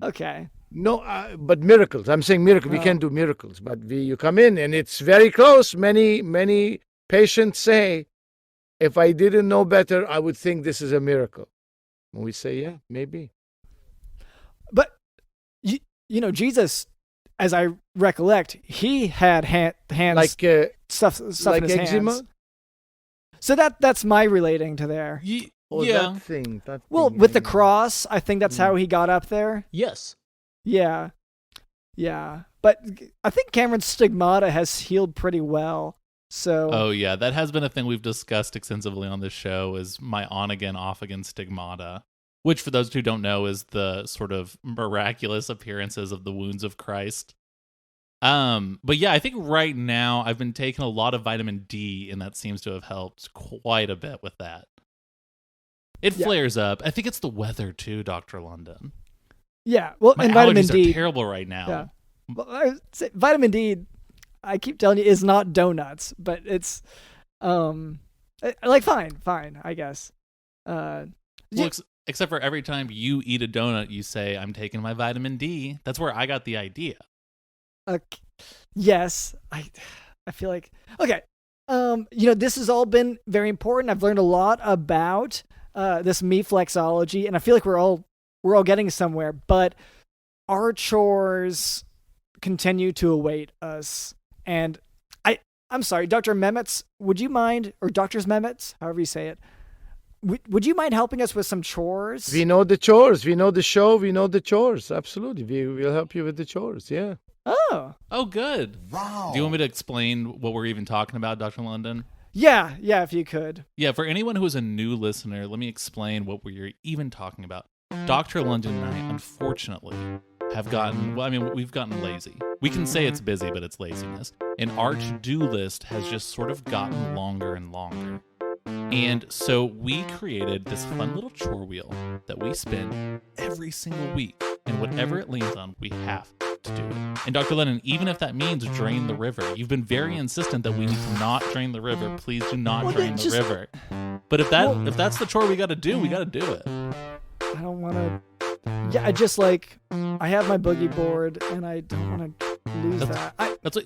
S1: Okay.
S5: No, but miracles. I'm saying miracles. We can do miracles, but you come in and it's very close. Many patients say, if I didn't know better, I would think this is a miracle. And we say, yeah, maybe.
S1: But you know, Jesus, as I recollect, he had hands
S5: like
S1: stuff
S5: like
S1: in his
S5: eczema.
S1: hands. So that's my relating to there.
S5: That thing.
S1: With the cross, I think that's how he got up there.
S2: Yes.
S1: Yeah. But I think Cameron's stigmata has healed pretty well. So.
S3: Oh yeah, that has been a thing we've discussed extensively on this show. Is my on again, off again stigmata, which for those who don't know is the sort of miraculous appearances of the wounds of Christ. But yeah, I think right now I've been taking a lot of vitamin D, and that seems to have helped quite a bit with that. It flares up. I think it's the weather too, Dr. London.
S1: Yeah, well,
S3: my
S1: and
S3: allergies
S1: vitamin D
S3: are terrible right now.
S1: Yeah, well, vitamin D. I keep telling you, is not donuts, but it's, like fine, I guess.
S3: Except for every time you eat a donut, you say, "I'm taking my vitamin D." That's where I got the idea.
S1: Yes, I feel like okay. This has all been very important. I've learned a lot about this reflexology, and I feel like we're all getting somewhere. But our chores continue to await us, and I'm sorry, Dr. Mehmet, would you mind, or Doctors Mehmet, however you say it, would you mind helping us with some chores?
S5: We know the chores. We know the show. We know the chores. Absolutely, we'll help you with the chores. Yeah.
S3: Oh, good. Wow. Do you want me to explain what we're even talking about, Dr. London?
S1: Yeah, if you could.
S3: Yeah, for anyone who is a new listener, let me explain what we're even talking about. Dr. London and I, unfortunately, we've gotten lazy. We can say it's busy, but it's laziness. and our to-do list has just sort of gotten longer and longer. And so we created this fun little chore wheel that we spin every single week. And whatever it lands on, we have to do it. And Dr. Lennon, even if that means drain the river, you've been very insistent that we need to not drain the river. Please do not drain the river. But if that's the chore we got to do, we got to do it.
S1: I don't want to. Yeah, I just like I have my boogie board, and I don't want to lose that.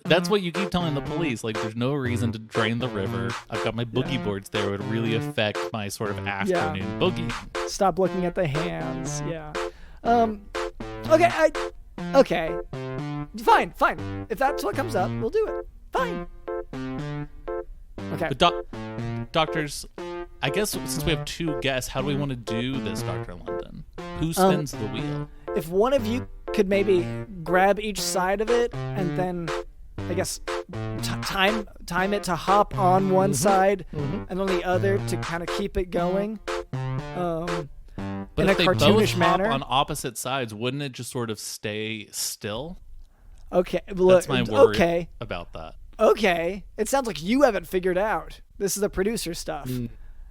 S3: That's what you keep telling the police. Like, there's no reason to drain the river. I've got my boogie boards there. It would really affect my sort of afternoon boogie.
S1: Stop looking at the hands. Yeah. Okay. Okay. Fine. If that's what comes up, we'll do it. Fine. Okay.
S3: But doctors, I guess since we have two guests, how do we want to do this, Dr. London? Who spins the wheel?
S1: If one of you could maybe grab each side of it and then, I guess, time it to hop on one side and on the other to kind of keep it going.
S3: But
S1: in
S3: if
S1: a
S3: they
S1: cartoonish
S3: both
S1: manner.
S3: hop on opposite sides, wouldn't it just sort of stay still?
S1: Okay.
S3: That's my worry about that.
S1: Okay. It sounds like you haven't figured out. This is the producer stuff.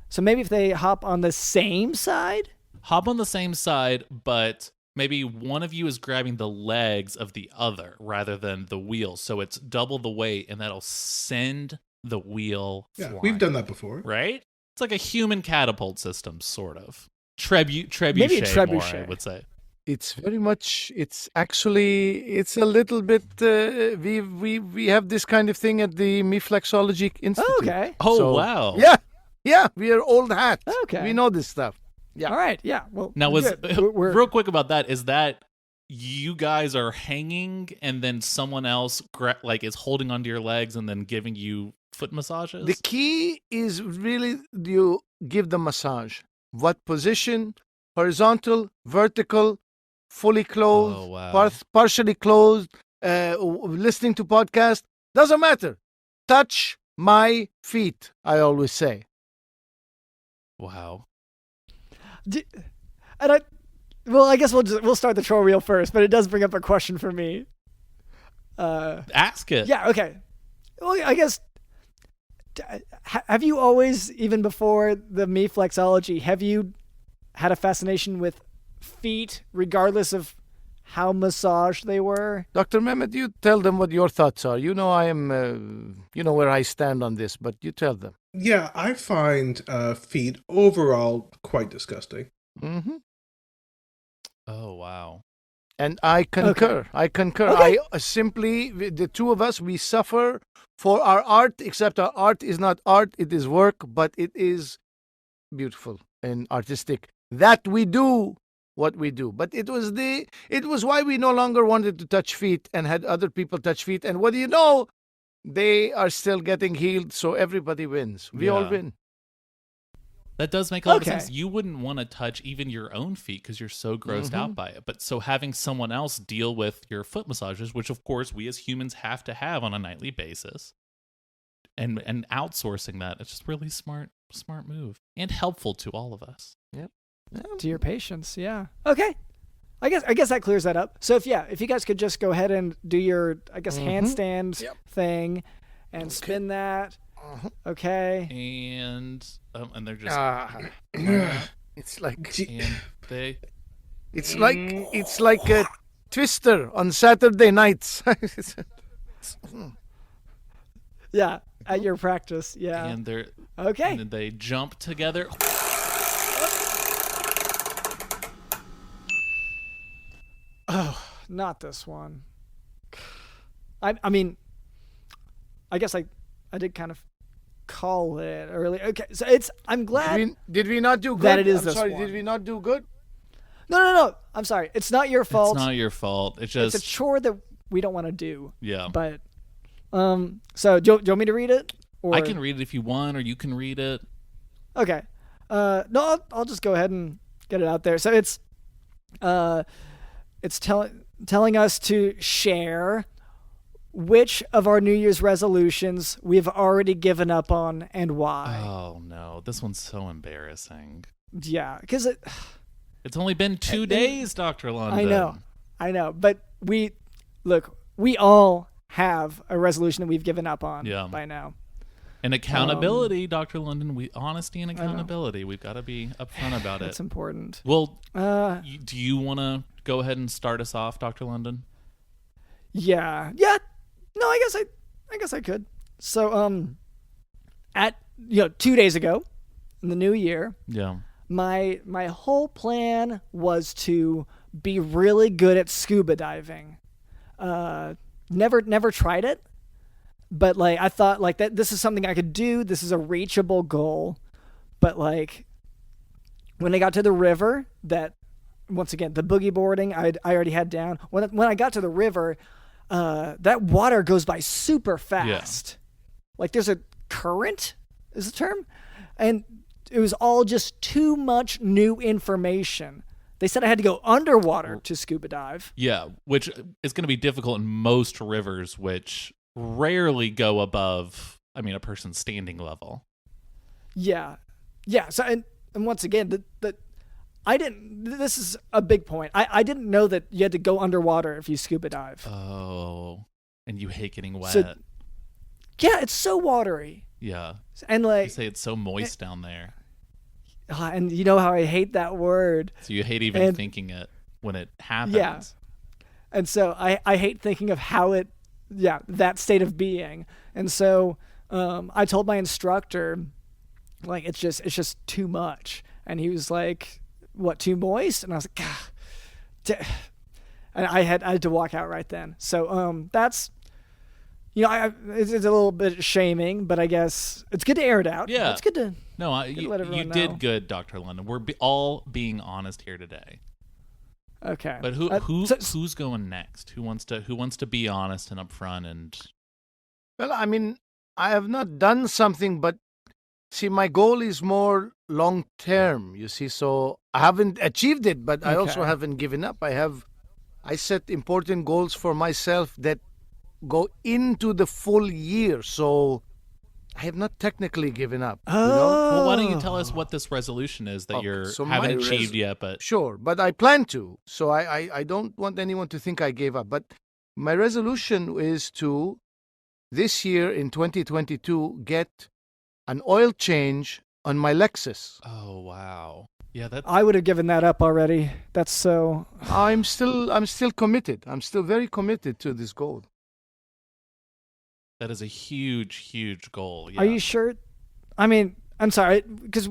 S1: So maybe if they hop on the same side?
S3: Hop on the same side, but maybe one of you is grabbing the legs of the other rather than the wheel. So it's double the weight, and that'll send the wheel flying.
S6: We've done that before.
S3: Right? It's like a human catapult system, sort of. Trebuchet,
S1: Maybe a trebuchet.
S3: more, I would say.
S5: It's very much. It's a little bit. We have this kind of thing at the Reflexology Institute.
S1: Okay.
S3: Oh, wow.
S5: Yeah. We are old hat.
S1: Okay.
S5: We know this stuff. Yeah.
S1: All right. Yeah. Well,
S3: Now,
S1: we're
S3: real quick about that, is that you guys are hanging and then someone else is holding onto your legs and then giving you foot massages?
S5: The key is really you give the massage. What position? Horizontal, vertical, fully closed,
S3: Oh, wow.
S5: partially closed, listening to podcast. Doesn't matter. Touch my feet, I always say.
S3: Wow.
S1: I guess we'll start the troll reel first, but it does bring up a question for me.
S3: Ask it.
S1: Yeah. Okay. Well, I guess. Have you always, even before the Reflexology, have you had a fascination with feet, regardless of how massaged they were?
S5: Dr. Mehmet, you tell them what your thoughts are. You know I am, where I stand on this, but you tell them.
S6: Yeah, I find feet overall quite disgusting.
S5: Mm-hmm.
S3: Oh, wow.
S5: And I concur.
S1: Okay.
S5: I concur.
S1: Okay.
S5: I simply, the two of us, we suffer for our art, except our art is not art, it is work, but it is beautiful and artistic. That we do what we do. But it was why we no longer wanted to touch feet and had other people touch feet. And what do you know? They are still getting healed, so everybody wins. We all win.
S3: That does make a lot of
S1: Okay.
S3: sense. You wouldn't want to touch even your own feet because you're so grossed out by it. But so having someone else deal with your foot massages, which of course we as humans have to have on a nightly basis, and outsourcing that, it's just really smart move and helpful to all of us.
S5: Yep.
S1: To your patients, yeah. Okay. I guess that clears that up. So if you guys could just go ahead and do your, I guess, handstand thing and spin that. Okay.
S3: And they're just
S5: It's like
S3: and they
S5: it's like a twister on Saturday nights.
S1: Yeah, at your practice. Yeah.
S3: and they're
S1: Okay.
S3: and then they jump together.
S1: Not this one. I mean, I guess I did kind of call it earlier. Okay, so I'm glad.
S5: Did we not do good?
S1: That it is
S5: I'm
S1: this
S5: sorry,
S1: one.
S5: did we not do good?
S1: No. I'm sorry. It's not your fault.
S3: It's not your fault. It's just
S1: It's a chore that we don't want to do.
S3: yeah.
S1: But so do you want me to read it? Or
S3: I can read it if you want, or you can read it.
S1: Okay. No, I'll just go ahead and get it out there. So it's telling us to share which of our New Year's resolutions we've already given up on and why.
S3: Oh no, this one's so embarrassing.
S1: Yeah, because
S3: It's only been 2 days, Dr. London.
S1: I know, but we all have a resolution that we've given up on by now.
S3: And accountability, Dr. London, honesty and accountability. We've got to be upfront about it.
S1: It's important.
S3: Well, do you want to go ahead and start us off, Dr. London?
S1: Yeah. No, I guess I could. So, at 2 days ago, in the new year, my whole plan was to be really good at scuba diving. Never tried it, but like I thought like that this is something I could do. This is a reachable goal. But like when I got to the river, that once again the boogie boarding I already had down. When I got to the river, that water goes by super fast. Like there's a current is the term, and it was all just too much new information. They said I had to go underwater to scuba dive. Yeah,
S3: which is going to be difficult in most rivers, which rarely go above, a person's standing level.
S1: Yeah. So, and once again, this is a big point. I didn't know that you had to go underwater if you scuba dive.
S3: Oh, and you hate getting wet.
S1: So, yeah, it's so watery.
S3: Yeah.
S1: And like,
S3: you say it's so moist down there.
S1: And you know how I hate that word.
S3: So you hate even thinking it when it happens.
S1: Yeah. And so I hate thinking of how that state of being. And so I told my instructor, like, it's just too much. And he was like, what, too moist? And I was like, God. And I had to walk out right then. So that's, it's a little bit shaming, but I guess it's good to air it out.
S3: Yeah.
S1: It's good to
S3: let everyone know. Did good, Dr. London. We're all being honest here today.
S1: Okay.
S3: But who's going next? Who wants to be honest and upfront and?
S5: Well, I have not done something, but see, my goal is more long term. You see, so I haven't achieved it, but I also haven't given up. I set important goals for myself that go into the full year, so I have not technically given up.
S3: Well, why don't you tell us what this resolution is that you haven't achieved yet? But
S5: sure, but I plan to. So I don't want anyone to think I gave up. But my resolution is to this year in 2022 get an oil change on my Lexus.
S3: Oh wow. Yeah,
S1: I would have given that up already. That's so.
S5: I'm still committed. I'm still very committed to this goal.
S3: That is a huge, huge goal. Yeah.
S1: Are you sure? I'm sorry, because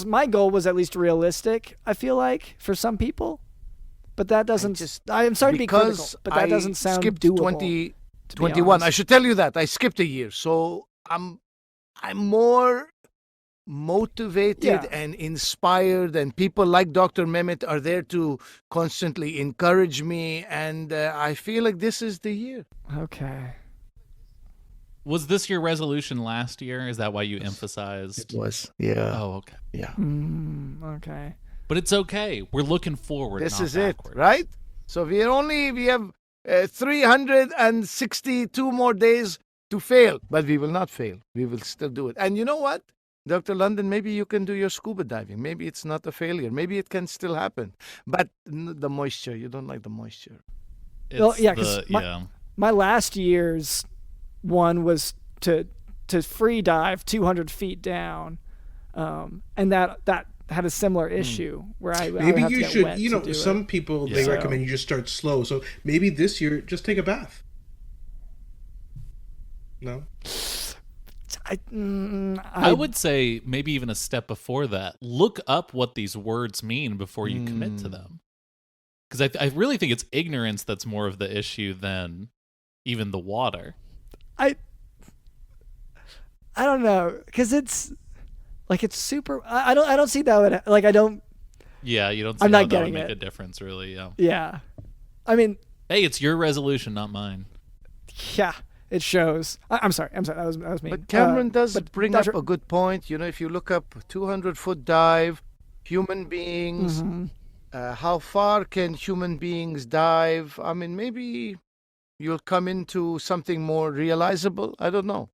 S1: my goal was at least realistic, I feel like, for some people. But that doesn't... I'm sorry to be critical, but that doesn't sound doable.
S5: 2021. I should tell you that. I skipped a year. So I'm more motivated and inspired, and people like Dr. Mehmet are there to constantly encourage me, and I feel like this is the year.
S1: Okay.
S3: Was this your resolution last year? Is that why you emphasized?
S5: It was, yeah.
S3: Oh, okay.
S5: Yeah.
S1: Okay.
S3: But it's okay. We're looking forward.
S5: This
S3: not
S5: is
S3: backwards.
S5: it, right? So we have 362 more days to fail, but we will not fail. We will still do it. And you know what, Dr. London, maybe you can do your scuba diving. Maybe it's not a failure. Maybe it can still happen. But the moisture, you don't like the moisture.
S1: Well, yeah, because my last year's one was to free dive 200 feet down, and that had a similar issue where I
S6: maybe
S1: would have
S6: you
S1: to get
S6: should
S1: wet
S6: you know
S1: to do
S6: some
S1: it.
S6: people they recommend you just start slow, so maybe this year just take a bath. No,
S3: I would say maybe even a step before that, look up what these words mean before you commit to them, because I really think it's ignorance that's more of the issue than even the water.
S1: I don't know, because it's like it's super. I don't see that like I don't.
S3: Yeah, you don't. See
S1: I'm
S3: how
S1: not
S3: that would
S1: getting
S3: make
S1: it.
S3: a difference, really. Yeah.
S1: Yeah, I mean.
S3: Hey, it's your resolution, not mine.
S1: Yeah, it shows. I'm sorry. That was me.
S5: But Cameron does bring up a good point. You know, if you look up 200-foot dive, human beings, how far can human beings dive? I mean, maybe you'll come into something more realizable. I don't know.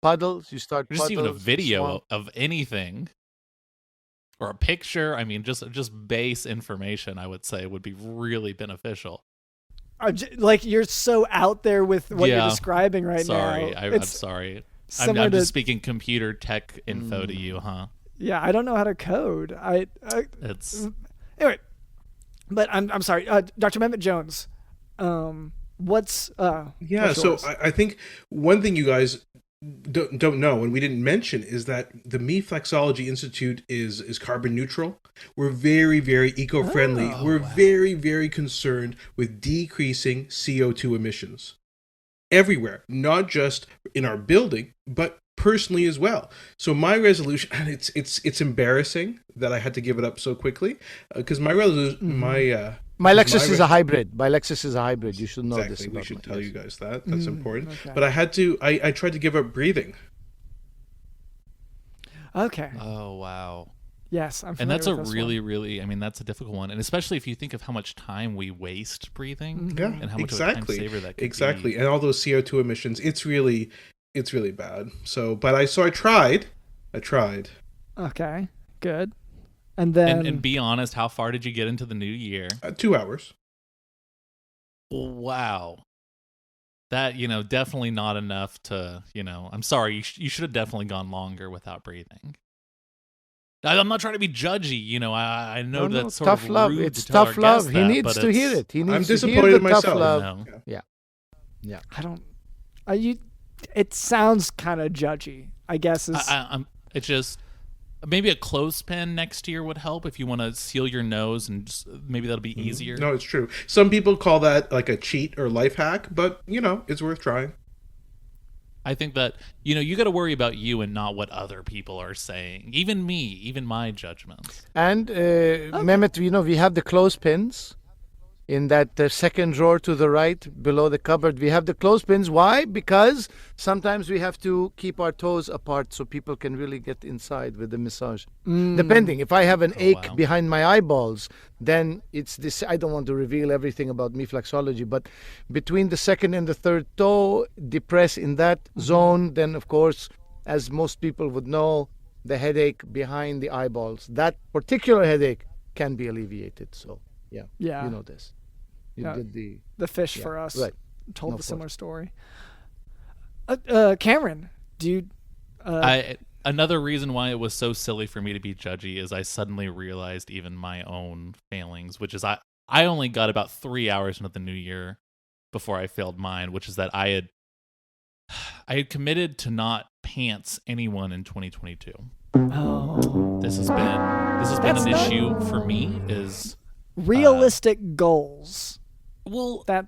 S5: Puddles, you start
S3: just
S5: puddles,
S3: even a video
S5: swamp.
S3: of anything or a picture. I mean, just base information, I would say, would be really beneficial.
S1: like you're so out there with what you're describing right
S3: now. I'm
S1: It's
S3: sorry. I'm just speaking computer tech info to you, huh?
S1: Yeah, I don't know how to code.
S3: It's
S1: anyway. But I'm sorry, Dr. Mehmet Jones. What's
S6: so I think one thing you guys don't know and we didn't mention is that the Reflexology Institute is carbon neutral. We're very, very eco-friendly. We're very, very concerned with decreasing CO2 emissions everywhere, not just in our building, but personally as well. So my resolution, and it's embarrassing that I had to give it up so quickly, because my resolution, my Lexus
S5: is a hybrid. My Lexus is a hybrid. You should know
S6: exactly.
S5: this.
S6: We should tell you guys that. That's important. Okay. But I tried to give up breathing.
S1: Okay.
S3: Oh, wow.
S1: Yes, I'm familiar
S3: and that's
S1: with
S3: a
S1: this
S3: really,
S1: one.
S3: really, I mean, that's a difficult one. And especially if you think of how much time we waste breathing and how much of a time saver that could be.
S6: And all those CO2 emissions, it's really bad. So I tried.
S1: Okay, good. And then...
S3: And be honest, how far did you get into the new year?
S6: 2 hours.
S3: Wow. That, definitely not enough to, I'm sorry, you should have definitely gone longer without breathing. I'm not trying to be judgy, I know that's sort
S5: tough
S3: of
S5: love.
S3: rude
S5: It's
S3: to tell
S5: tough
S3: our
S5: love.
S3: guests
S5: He
S3: that,
S5: needs to hear it.
S6: I'm disappointed in myself.
S5: Love. Yeah.
S1: I don't... it sounds kind of judgy, I guess.
S3: It's just... Maybe a clothespin next year would help if you want to seal your nose, and maybe that'll be easier.
S6: No, it's true. Some people call that like a cheat or life hack, but, it's worth trying.
S3: I think that, you got to worry about you and not what other people are saying. Even me, even my judgments.
S5: And, Mehmet, we have the clothespins in that second drawer to the right below the cupboard. We have the clothespins. Why? Because sometimes we have to keep our toes apart so people can really get inside with the massage. Depending. If I have an ache behind my eyeballs, then it's this. I don't want to reveal everything about reflexology, but between the second and the third toe, depress in that zone, then of course, as most people would know, the headache behind the eyeballs, that particular headache can be alleviated. So you know this. You did
S1: the fish for us.
S5: Right.
S1: Told a similar story. Cameron, do you?
S3: Another reason why it was so silly for me to be judgy is I suddenly realized even my own failings, which is I only got about 3 hours into the new year before I failed mine, which is that I had committed to not pants anyone in 2022.
S1: Oh,
S3: this has been an issue for me. Is
S1: realistic goals.
S3: Well,
S1: that's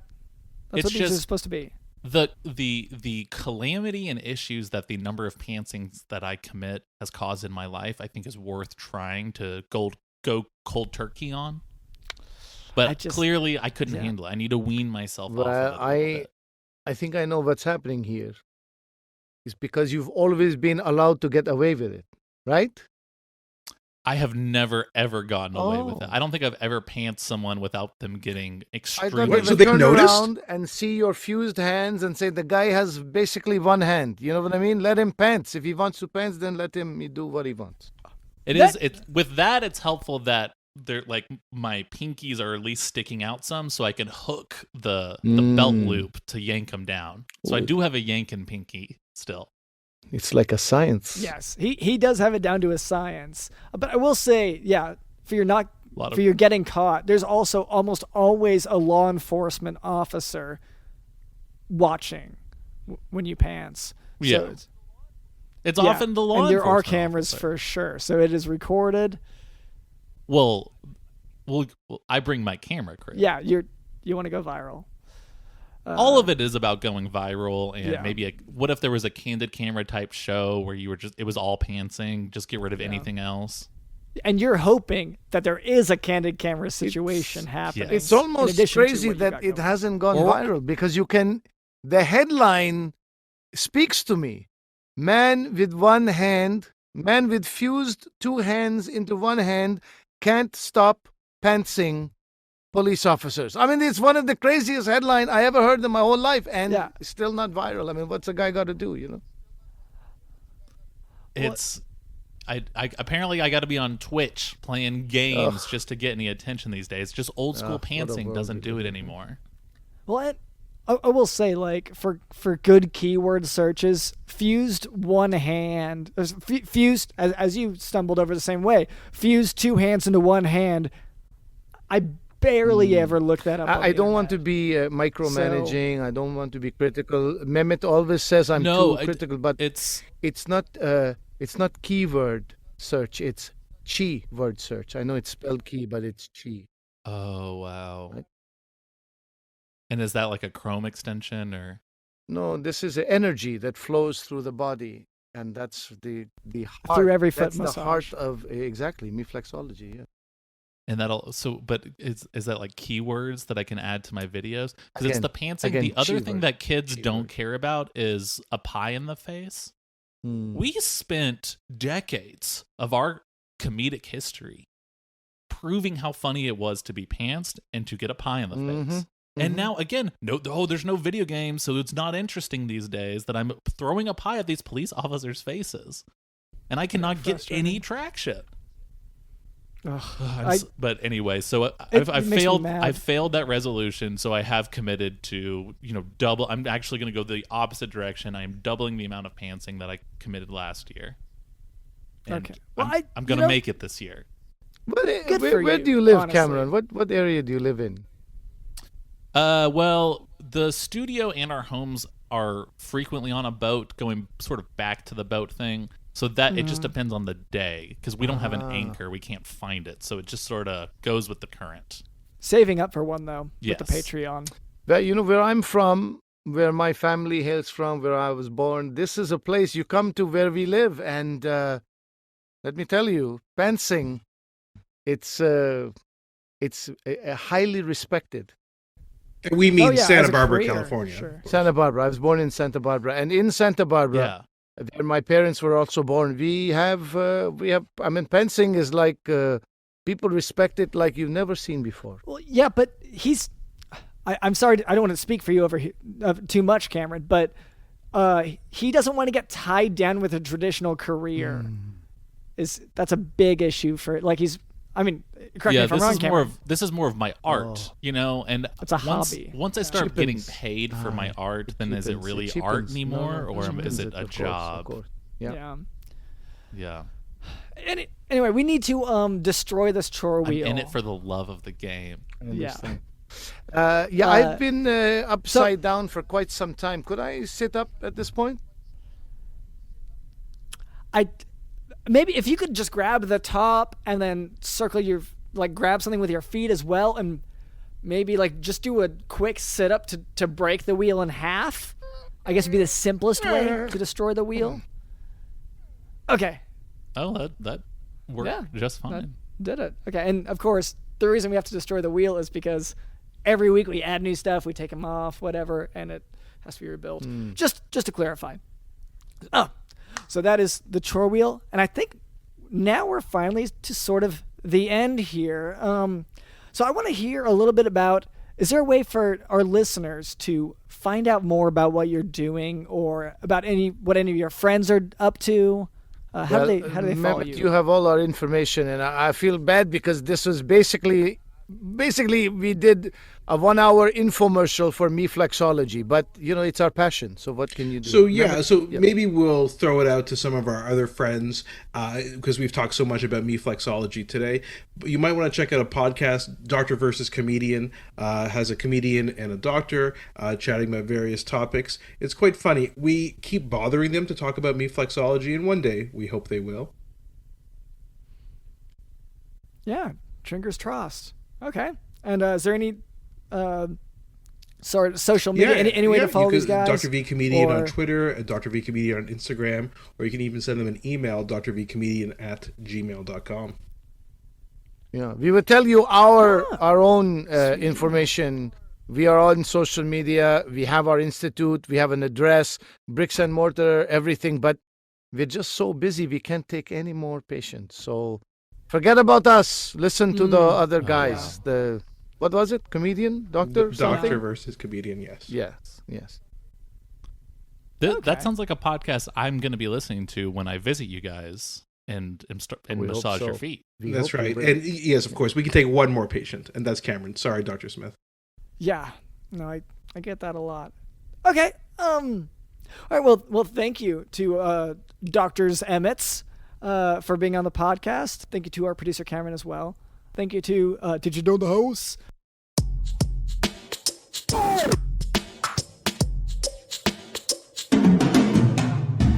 S1: what
S3: it's
S1: these are supposed to be.
S3: The calamity and issues that the number of pantsings that I commit has caused in my life, I think, is worth trying to go cold turkey on. But clearly, I couldn't handle it. I need to wean myself off of it.
S5: I think I know what's happening here. It's because you've always been allowed to get away with it, right?
S3: I have never, ever gotten away with it. I don't think I've ever pantsed someone without them getting extremely...
S6: So they
S5: turn
S6: noticed?
S5: Around and see your fused hands and say, the guy has basically one hand. You know what I mean? Let him pants. If he wants to pants, then let him do what he wants.
S3: With that, it's helpful that they're like my pinkies are at least sticking out some, so I can hook the belt loop to yank them down. So I do have a yanking pinky still.
S5: It's like a science.
S1: Yes, he does have it down to a science. But I will say, for your getting caught, there's also almost always a law enforcement officer watching when you pants.
S3: Yeah.
S1: So
S3: it's often the law enforcement.
S1: And there are cameras for sure. So it is recorded.
S3: Well, I bring my camera, Chris.
S1: Yeah, you want to go viral.
S3: All of it is about going viral, and maybe what if there was a candid camera type show where it was all pantsing, just get rid of anything else.
S1: And you're hoping that there is a candid camera situation happening.
S5: It's almost crazy that it hasn't gone viral because the headline speaks to me. Man with fused two hands into one hand can't stop pantsing police officers. I mean, it's one of the craziest headlines I ever heard in my whole life, and it's still not viral. I mean, what's a guy got to do,
S3: It's... apparently I got to be on Twitch playing games just to get any attention these days. Just old school pantsing doesn't do it anymore.
S1: Well, I will say, like, for good keyword searches, fused one hand, fused, as you stumbled over the same way, fused two hands into one hand. I barely ever look that up.
S5: I don't want to be micromanaging. I don't want to be critical. Mehmet always says I'm too critical, but it's not keyword search. It's chi word search. I know it's spelled key, but it's chi.
S3: Oh, wow. Right? And is that like a Chrome extension or?
S5: No, this is energy that flows through the body, and that's the heart.
S1: Through every foot
S5: that's
S1: massage.
S5: The heart of exactly reflexology. Yeah.
S3: And but is that like keywords that I can add to my videos? Because it's the pantsing. The other thing that kids don't care about is a pie in the face. We spent decades of our comedic history proving how funny it was to be pantsed and to get a pie in the face. And now, again, there's no video game, so it's not interesting these days that I'm throwing a pie at these police officers' faces. And I cannot get any traction. But anyway, so I've failed that resolution, so I have committed to, double. I'm actually going to go the opposite direction. I'm doubling the amount of pantsing that I committed last year. And
S1: okay. Well,
S3: I'm going to make it this year.
S5: Where do you live, honestly. Cameron? What area do you live in?
S3: Well, the studio and our homes are frequently on a boat, going sort of back to the boat thing. So that it just depends on the day, because we don't have an anchor. We can't find it. So it just sort of goes with the current.
S1: Saving up for one, though, with the Patreon.
S5: But where I'm from, where my family hails from, where I was born, this is a place you come to where we live. And let me tell you, pantsing, it's highly respected.
S6: We mean Santa Barbara, California.
S1: Sure.
S5: Santa Barbara. I was born in Santa Barbara. And in Santa Barbara, where my parents were also born, we have, pantsing is like, people respect it like you've never seen before.
S1: Well, yeah, but I'm sorry, I don't want to speak for you over here too much, Cameron, but he doesn't want to get tied down with a traditional career. That's a big issue for, like, correct me if I'm wrong, Cameron.
S3: This is more of my art, and
S1: it's a hobby.
S3: Once I start getting paid for my art, then is it really art anymore, or is it a job?
S5: Of course. Yeah.
S1: Anyway, we need to destroy this chore wheel.
S3: I'm in it for the love of the game.
S5: I've been upside down for quite some time. Could I sit up at this point?
S1: Maybe if you could just grab the top and then circle grab something with your feet as well, and maybe just do a quick sit up to break the wheel in half. I guess would be the simplest way to destroy the wheel. Okay.
S3: Oh, that worked just fine.
S1: Did it. Okay, and of course, the reason we have to destroy the wheel is because every week we add new stuff, we take them off, whatever, and it has to be rebuilt. Just to clarify. So that is the chore wheel, and I think now we're finally to sort of the end here. So I want to hear a little bit about, is there a way for our listeners to find out more about what you're doing, or about what any of your friends are up to? How do they follow you?
S5: You have all our information, and I feel bad because this was basically we did a 1-hour infomercial for Reflexology, but it's our passion. So what can you do?
S6: So maybe we'll throw it out to some of our other friends, because we've talked so much about Reflexology today. But you might want to check out a podcast, Doctor versus Comedian, has a comedian and a doctor chatting about various topics. It's quite funny. We keep bothering them to talk about Reflexology, and one day we hope they will.
S1: Yeah, fingers crossed. Okay. And is there any social media, any way to follow these guys?
S6: Dr. V Comedian on Twitter, Dr. V Comedian on Instagram, or you can even send them an email, drvcomedian@gmail.com.
S5: Yeah, we will tell you our own information. We are on social media. We have our institute. We have an address, bricks and mortar, everything. But we're just so busy, we can't take any more patients. So forget about us. Listen to the other guys. Wow. What was it? Comedian? Doctor?
S6: Doctor versus Comedian, yes.
S5: Yes.
S3: That sounds like a podcast I'm going to be listening to when I visit you guys and massage your feet.
S6: That's right. And yes, of course, we can take one more patient, and that's Cameron. Sorry, Dr. Smith.
S1: Yeah. No, I get that a lot. Okay. All right. Well, thank you to Doctors Emmets for being on the podcast. Thank you to our producer Cameron as well. Thank you to Did You Know the Host?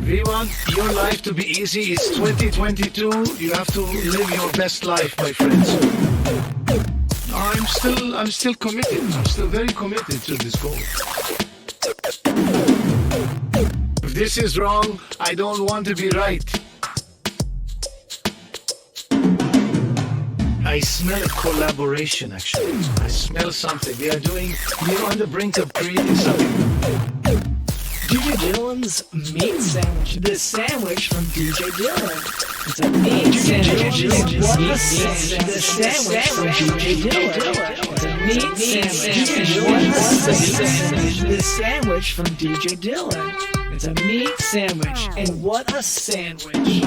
S5: We want your life to be easy. It's 2022. You have to live your best life, my friends. I'm still committed. I'm still very committed to this goal. If this is wrong, I don't want to be right. I smell a collaboration, actually. I smell something. We're on the brink of creating something.
S1: DJ Dylan's meat sandwich. The sandwich from DJ Dylan. It's a meat sandwich. What a sandwich. The sandwich from DJ Dylan. It's a meat sandwich. What a sandwich. The sandwich from DJ Dylan. It's a meat sandwich. And what a sandwich.